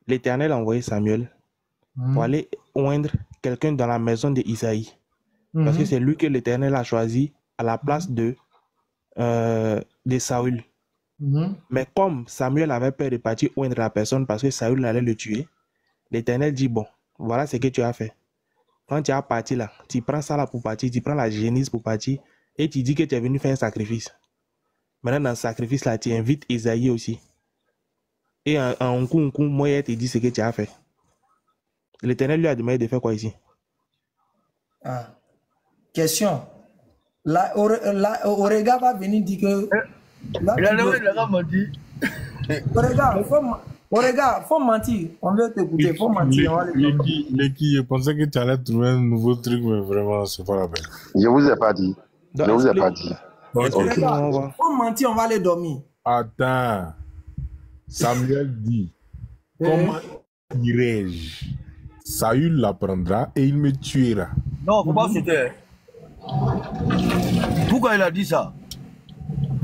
J: l'Éternel a envoyé Samuel pour aller oindre quelqu'un dans la maison d'Isaïe. Parce que c'est lui que l'Éternel a choisi à la place de Saül. Mais comme Samuel avait peur de partir oindre la personne parce que Saül allait le tuer, l'Éternel dit, bon, voilà ce que tu as fait. Quand tu as parti là, tu prends ça là pour partir, tu prends la génisse pour partir et tu dis que tu es venu faire un sacrifice. Maintenant, dans le sacrifice là, tu invites Isaïe aussi. Et en coup, moi, tu dis ce que tu as fait. L'Éternel lui a demandé de faire quoi ici?
B: Question. Orega va venir dire que... Orega, faut mentir. On veut t'écouter, faut mentir.
D: Leki, je pensais que tu allais trouver un nouveau truc, mais vraiment, c'est pas la peine.
G: Je vous ai pas dit. Je vous ai pas dit.
B: Orega, faut mentir, on va aller dormir.
D: Attends. Samuel dit, comment irai-je? Saül l'apprendra et il me tuera.
E: Non, comment c'était? Pourquoi il a dit ça?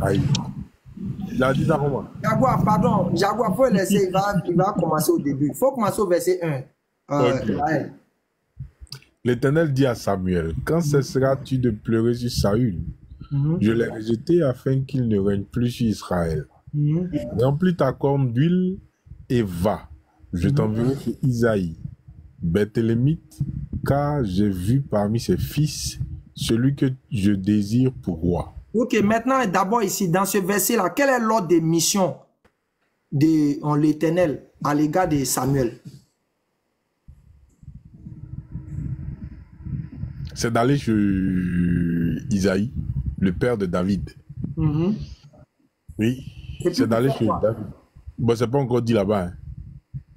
D: Aïe. Il a dit ça comment?
B: Jaguar, pardon. Jaguar, faut laisser, il va commencer au début. Il faut commencer au verset 1.
D: Okay. L'Éternel dit à Samuel, quand cesseras-tu de pleurer sur Saül? Je l'ai rejeté afin qu'il ne règne plus sur Israël. Remplis ta corne d'huile et va. Je t'enverrai chez Isaïe, Béthélémite, car j'ai vu parmi ses fils celui que je désire pour roi.
B: Ok, maintenant, d'abord ici, dans ce verset-là, quel est l'ordre de mission de l'Éternel à l'égard de Samuel?
D: C'est d'aller chez Isaïe, le père de David. Oui, c'est d'aller chez David. Bon, c'est pas encore dit là-bas. Hein.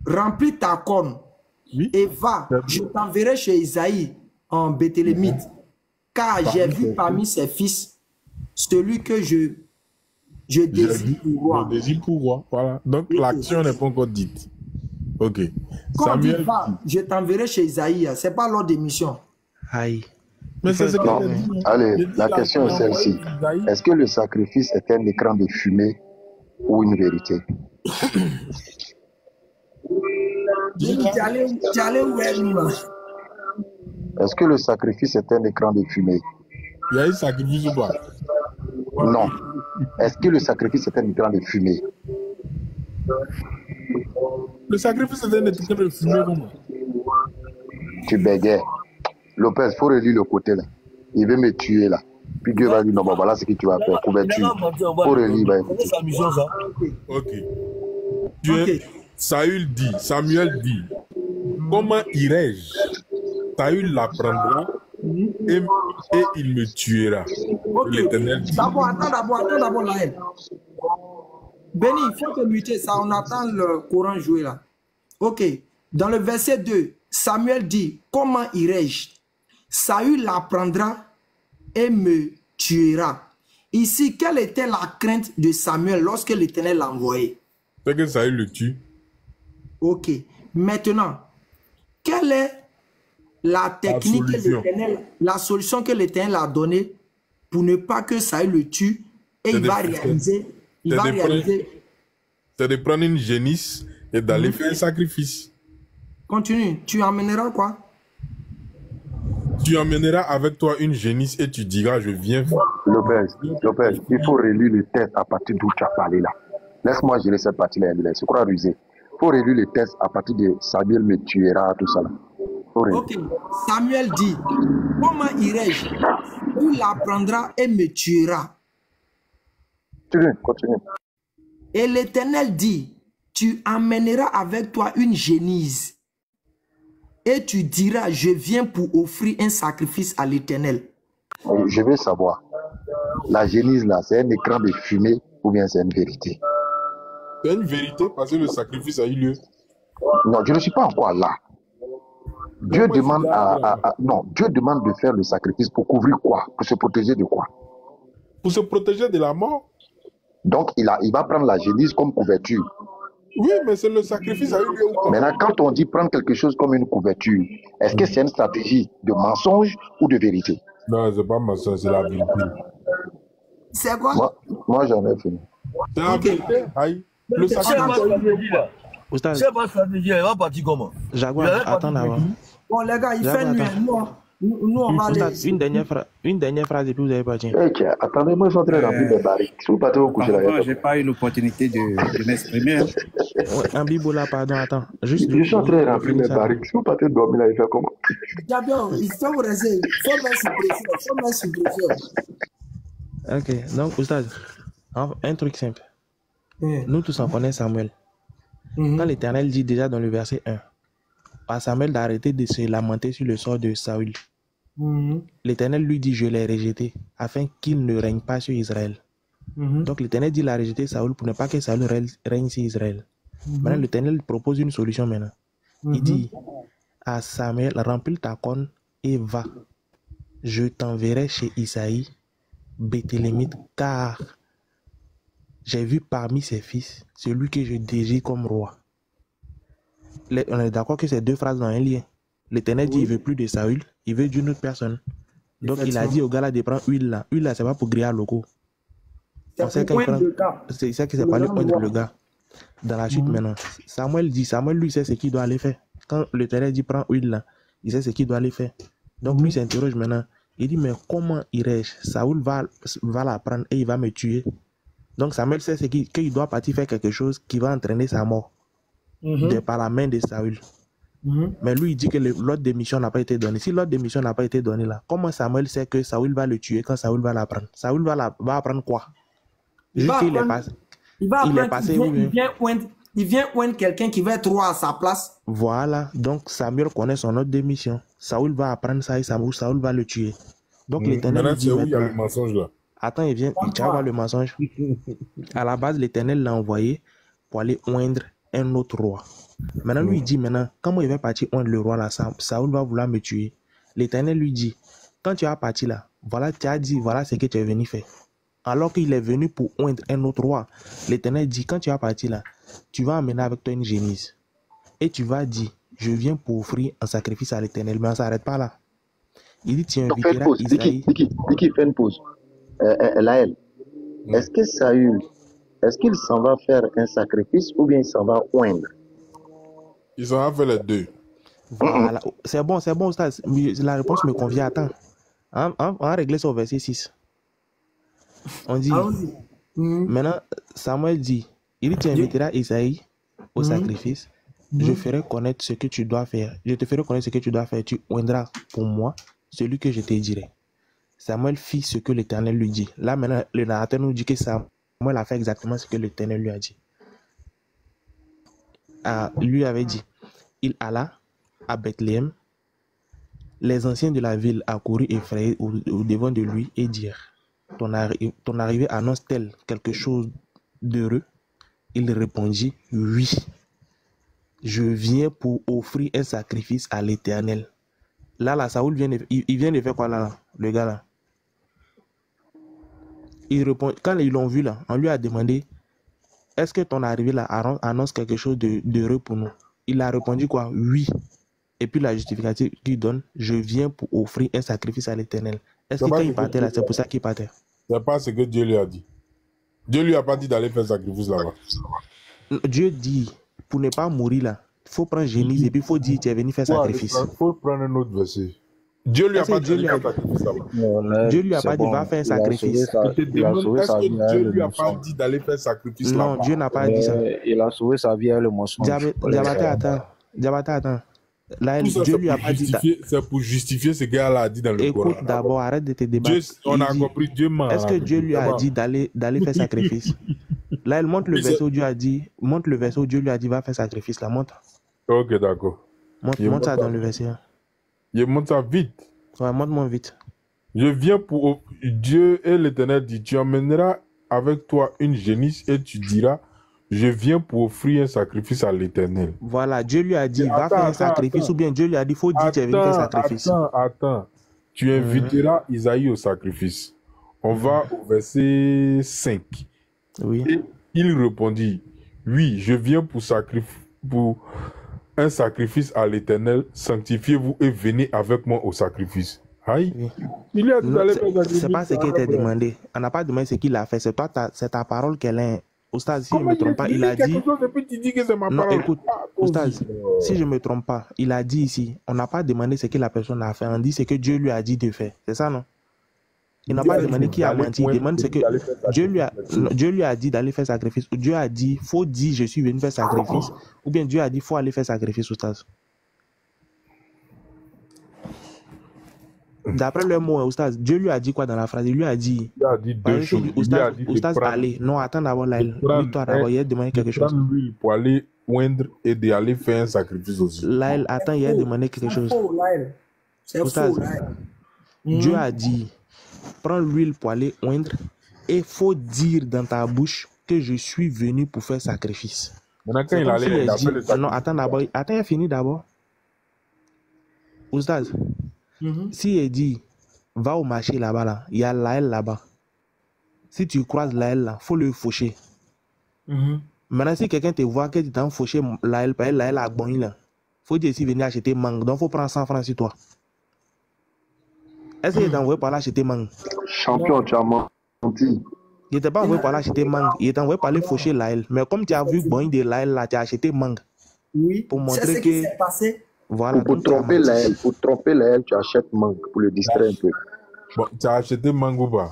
B: Remplis ta corne et va, je t'enverrai chez Isaïe en Béthélémite, car j'ai vu parmi ses fils celui que je désire pour roi.
D: Je désire pour roi, voilà. Donc l'action n'est pas encore dite. Ok.
B: Quand
D: Samuel,
B: va, je t'enverrai chez Isaïe, c'est pas l'ordre de mission.
J: Aïe.
D: Mais c'est ce
G: non. Allez, la question est celle-ci. Est-ce que le sacrifice est un écran de fumée ou une vérité? Est-ce que le sacrifice est un écran de fumée?
D: Il y a eu sacrifice ou pas?
G: Non. Est-ce que le sacrifice est un écran de fumée?
D: Le sacrifice est un écran de fumée comment?
G: Tu bégayes. Lopez, il faut relire le côté là. Il veut me tuer là. Puis Dieu va dire non, voilà ce que tu vas faire. Couverture. Faut relire.
D: Ok. Saül dit, Samuel dit, comment irai-je? Saül l'apprendra et il me tuera. L'Éternel dit.
B: D'abord, attends la haine. Béni, il faut que lutter ça. On attend le Coran jouer là. Ok. Dans le verset 2, Samuel dit, comment irai-je? Saül l'apprendra et me tuera. Ici, quelle était la crainte de Samuel lorsque l'Éternel l'a envoyé?
D: C'est que Saül le tue.
B: Ok. Maintenant, quelle est la technique, la solution que l'Éternel a donnée pour ne pas que Saül le tue et il va réaliser.
D: C'est de prendre une génisse et d'aller faire un sacrifice.
B: Continue. Tu emmèneras quoi?
D: Tu emmèneras avec toi une génisse et tu diras, je viens.
G: Lopez, il faut relire le texte à partir d'où tu as parlé là. Laisse-moi gérer cette partie-là. C'est quoi rusé? Il faut relire le texte à partir de Samuel me tuera, tout ça là.
B: Ok. Samuel dit, comment irai-je? Il l'apprendra et me tuera.
G: Continue.
B: Et l'Éternel dit, tu amèneras avec toi une génisse. Et tu diras, je viens pour offrir un sacrifice à l'Éternel.
G: Je veux savoir, la génisse là, c'est un écran de fumée ou bien c'est une vérité?
D: C'est une vérité parce que le sacrifice a eu lieu.
G: Non, je ne suis pas encore là. Dieu demande Dieu demande de faire le sacrifice pour couvrir quoi? Pour se protéger de quoi?
D: Pour se protéger de la mort.
G: Donc il va prendre la génisse comme couverture.
D: Oui, mais c'est le sacrifice a eu lieu.
G: Maintenant, quand on dit prendre quelque chose comme une couverture, est-ce que c'est une stratégie de mensonge ou de vérité?
D: Non, c'est pas mensonge, c'est la vérité.
B: C'est quoi?
G: Moi j'en ai fini.
D: C'est la vérité. Le sacrifice.
E: C'est pas stratégie, elle va partir comment?
J: Jaguar, attends d'abord.
B: Bon, les gars, il fait nuit. Nous, on va aller.
J: Une dernière phrase et puis vous avez parti.
G: Attendez, moi, je suis en train de remplir des barriques. Si vous partez au coucher là,
K: j'ai pas eu l'opportunité de m'exprimer.
J: Un bibola, pardon, attends.
G: Je suis en train de remplir mes barriques. Si vous partez dormir là, il fait comment?
B: D'abord, il faut vous rester. Il faut mettre sur pression.
J: Ok, donc, Oustad, un truc simple. Nous tous on connaît Samuel. Quand l'Éternel dit déjà dans le verset 1, à Samuel d'arrêter de se lamenter sur le sort de Saül. L'Éternel lui dit, je l'ai rejeté, afin qu'il ne règne pas sur Israël. Donc l'Éternel dit, il a rejeté Saül pour ne pas que Saül règne sur Israël. Maintenant, l'Éternel propose une solution maintenant. Il dit à Samuel, remplis ta corne et va. Je t'enverrai chez Isaïe, Béthélémite, car j'ai vu parmi ses fils celui que je désire comme roi. On est d'accord que c'est deux phrases dans un lien. L'Éternel dit, il ne veut plus de Saül, il veut d'une autre personne. Donc il a dit au gars là de prendre huile là. Huile là, c'est pas pour griller à loco. C'est ça que c'est pas le point de le gars. Dans la suite maintenant, Samuel lui sait ce qu'il doit aller faire. Quand l'Éternel dit prends huile là, il sait ce qu'il doit aller faire. Donc lui s'interroge maintenant. Il dit, mais comment irai-je? Saül va la prendre et il va me tuer. Donc Samuel sait qu'il doit partir faire quelque chose qui va entraîner sa mort. Par la main de Saül. Mais lui, il dit que l'ordre de mission n'a pas été donné. Si l'ordre de mission n'a pas été donné là, comment Samuel sait que Saül va le tuer quand Saül va l'apprendre? Saül va apprendre quoi? Il
B: vient oindre quelqu'un qui va être roi à sa place.
J: Voilà. Donc Samuel connaît son ordre de mission. Saül va apprendre ça et Saül va le tuer. Donc l'Éternel lui dit,
D: il y a le mensonge là.
J: Attends, il vient, tu vas voir le mensonge. À la base, l'Éternel l'a envoyé pour aller oindre un autre roi. Maintenant, lui, il dit maintenant, comment il va partir oindre le roi là, Saül va vouloir me tuer. L'Éternel lui dit, quand tu vas partir là, voilà, tu as dit, voilà ce que tu es venu faire. Alors qu'il est venu pour oindre un autre roi, l'Éternel dit, quand tu vas partir là, tu vas emmener avec toi une génisse. Et tu vas dire, je viens pour offrir un sacrifice à l'Éternel, mais on ne s'arrête pas là. Il dit, tu inviteras Isaïe.
G: Diki, fais une pause. Laël, est-ce que Saül, est-ce qu'il s'en va faire un sacrifice ou bien il s'en va oindre?
D: Ils s'en va faire les deux.
J: Voilà. C'est bon, la réponse me convient. Attends. On va régler ça au verset 6. On dit, maintenant, Samuel dit, il dit, tu inviteras Isaïe au sacrifice. Je ferai connaître ce que tu dois faire. Je te ferai connaître ce que tu dois faire. Tu oindras pour moi celui que je te dirai. Samuel fit ce que l'Éternel lui dit. Là, maintenant, le narrateur nous dit que Samuel a fait exactement ce que l'Éternel lui a dit. Lui avait dit, il alla à Bethléem. Les anciens de la ville accoururent effrayés au devant de lui et dirent, ton arrivée annonce-t-elle quelque chose d'heureux? Il répondit, oui. Je viens pour offrir un sacrifice à l'Éternel. Là, Saül vient de faire quoi là, le gars là? Il répond, quand ils l'ont vu là, on lui a demandé, est-ce que ton arrivée là annonce quelque chose d'heureux pour nous? Il a répondu quoi? Oui. Et puis la justificative qu'il donne, je viens pour offrir un sacrifice à l'Éternel. Est-ce que quand il partait là, c'est pour ça qu'il partait?
D: C'est pas ce que Dieu lui a dit. Dieu lui a pas dit d'aller faire sacrifice là-bas.
J: Dieu dit, pour ne pas mourir là, il faut prendre génisse et puis il faut dire tu es venu faire sacrifice.
D: Il faut prendre un autre verset. Dieu lui a pas dit d'aller faire sacrifice là-bas.
J: Dieu lui a pas dit va faire un sacrifice.
D: Je te demande, est-ce que Dieu lui a pas dit d'aller faire sacrifice là-bas?
J: Non, Dieu n'a pas dit ça.
G: Il a sauvé sa vie avec le mensonge.
J: Diabaté, attends. Là, Dieu lui a pas dit.
D: C'est pour justifier ce qu'Allah a dit dans le Coran.
J: Écoute d'abord, arrête de te débattre.
D: On a compris, Dieu ment.
J: Est-ce que Dieu lui a dit d'aller faire sacrifice? Là, il montre le verset où Dieu a dit, Dieu lui a dit va faire sacrifice. Là, montre.
D: Ok, d'accord.
J: Montre ça dans le verset.
D: Je monte ça vite.
J: Ouais, montre-moi vite.
D: Je viens pour Dieu et l'Éternel dit, tu emmèneras avec toi une génisse et tu diras, je viens pour offrir un sacrifice à l'Éternel.
J: Voilà, Dieu lui a dit, va faire un sacrifice, ou bien Dieu lui a dit, faut dire tu es venu faire sacrifice.
D: Attends. Tu inviteras Isaïe au sacrifice. On va au verset 5.
J: Oui.
D: Et il répondit, oui, je viens pour un sacrifice à l'Éternel, sanctifiez-vous et venez avec moi au sacrifice. Aïe. Oui. Il lui a dit d'aller faire sacrifice.
J: C'est pas ce qu'il t'a demandé. On n'a pas demandé ce qu'il a fait. C'est ta parole qu'elle est. Oustaz, si je ne me trompe pas, il a dit... Non, écoute, Oustaz, si je ne me trompe pas, il a dit ici, on n'a pas demandé ce que la personne a fait, on dit ce que Dieu lui a dit de faire. C'est ça, non? Il n'a pas demandé qui a menti, il demande ce que... Dieu lui a dit d'aller faire sacrifice. Ou Dieu a dit, faut dire je suis venu faire sacrifice. Ou bien Dieu a dit, faut aller faire sacrifice, Oustaz. D'après le mot, Oustaz, Dieu lui a dit quoi dans la phrase? Il lui a dit
D: deux choses.
J: Oustaz, allez. Non, attends d'abord là. Toi d'abord, il a demandé quelque chose.
D: Prendre l'huile pour aller oindre et d'aller faire un sacrifice aussi.
J: Là, attends, il a demandé quelque chose.
B: C'est faux, là.
J: Dieu a dit, prends l'huile pour aller oindre et faut dire dans ta bouche que je suis venu pour faire sacrifice.
D: Maintenant, quand il allait, il a fait le sacrifice.
J: Non, attends d'abord. Attends, il a fini d'abord. Oustaz. Si il dit, va au marché là-bas, là, il y a Laël là-bas. Si tu croises Laël là, il faut le faucher. Maintenant, si quelqu'un te voit que tu t'en fauché Laël, parce que Laël a bon là, il faut dire s'il venir acheter mangue. Donc, il faut prendre 100 francs sur toi. Est-ce qu'il est envoyé par là acheter mangue?
G: Champion, tu as menti.
J: Il n'était pas envoyé par là acheter mangue. Il est envoyé par aller faucher Laël. Mais comme tu as vu bon de Laël là, tu as acheté mangue.
B: Oui,
J: pour montrer
B: c'est ce qui s'est passé.
J: Voilà,
G: pour tromper Laël, tu achètes mangue pour le distraire un peu.
D: Bon, tu as acheté mangue ou pas?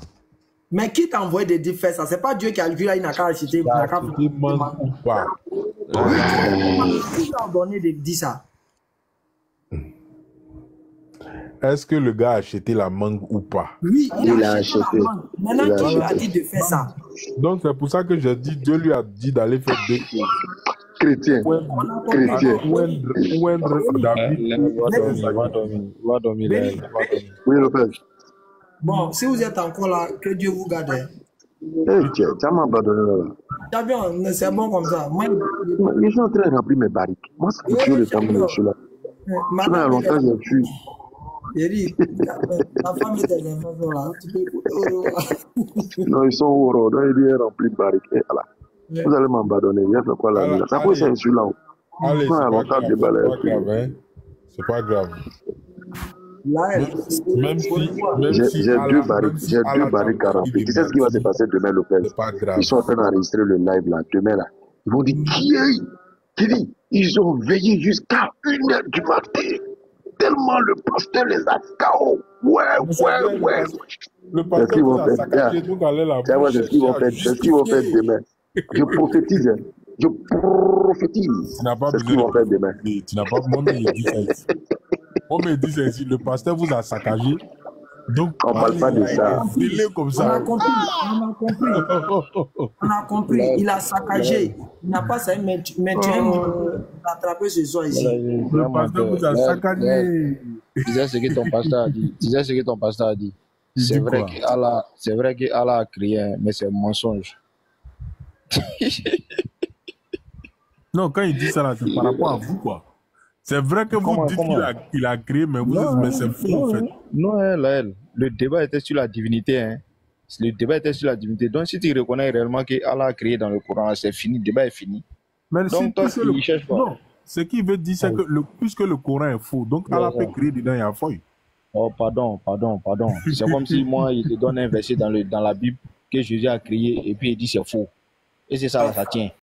B: Mais qui t'a envoyé de dire faire ça? C'est pas Dieu qui a vu là, il n'a qu'à acheter
D: mangue ou pas?
B: Qui t'a donné de dire ça?
D: Est-ce que le gars a acheté la mangue ou pas?
B: Oui, il a acheté la mangue. Maintenant, qui lui a dit de faire ça?
D: Donc, c'est pour ça que j'ai dit, Dieu lui a dit d'aller faire deux choses.
G: Chrétien.
E: Va dormir.
G: Oui, Lopez.
B: Bon, si vous êtes encore là, que Dieu vous garde.
G: Tu m'as abandonné là.
B: Bien, c'est bon comme ça. Moi,
G: je suis en train de remplir mes barriques. Moi, c'est pour tuer le temps que je suis là. Maintenant, longtemps, j'ai fui.
B: J'ai dit, ta femme et tes enfants sont là. Tu peux écouter.
G: Non, ils sont au rôle. Donc, il est rempli de barriques. Et voilà. Vous allez m'abandonner. Il y a fait quoi là? Ça peut être insulant.
D: Allez, c'est pas grave. Même si
G: j'ai deux barriques à remplir. Tu sais ce qui va se passer demain, Lopez? Ils sont en train d'enregistrer le live là. Demain là. Ils vont dire, qui dit? Ils ont veillé jusqu'à 1h du matin. Tellement le pasteur les a KO. Ouais.
D: Le pasteur vous a saccagé, donc allez là.
G: C'est ce qu'ils vont faire demain. Je prophétise.
D: Tu n'as pas besoin
G: de demain.
D: Tu n'as pas mon dit ça ici. On me dit ça ici. Le pasteur vous a saccagé. Donc,
G: on ne parle pas de ça.
D: Comme ça.
B: On a compris. Il a saccagé. Il n'a pas ça, mais tu aimes attraper ce soir ici.
D: Le pasteur vous a saccagé.
E: Tu sais ce que ton pasteur a dit. C'est vrai qu'Allah a créé, mais c'est un mensonge.
D: Non, quand il dit ça, là, c'est par rapport à vous, quoi. C'est vrai que vous dites qu'il a créé, mais vous dites, mais c'est faux, en fait.
E: Non, le débat était sur la divinité, hein.
L: Le débat était sur la divinité. Donc, si tu reconnais réellement qu'Allah a créé dans le Coran, c'est fini, le débat est fini.
D: Mais
L: donc, toi, il cherche pas.
D: Non, ce qu'il veut dire, c'est que puisque le Coran est faux, donc Allah peut créer dedans et à feuille.
L: Oh, pardon. C'est comme si moi, il te donne un verset dans la Bible que Jésus a créé et puis il dit c'est faux. Et c'est ça, ça tient.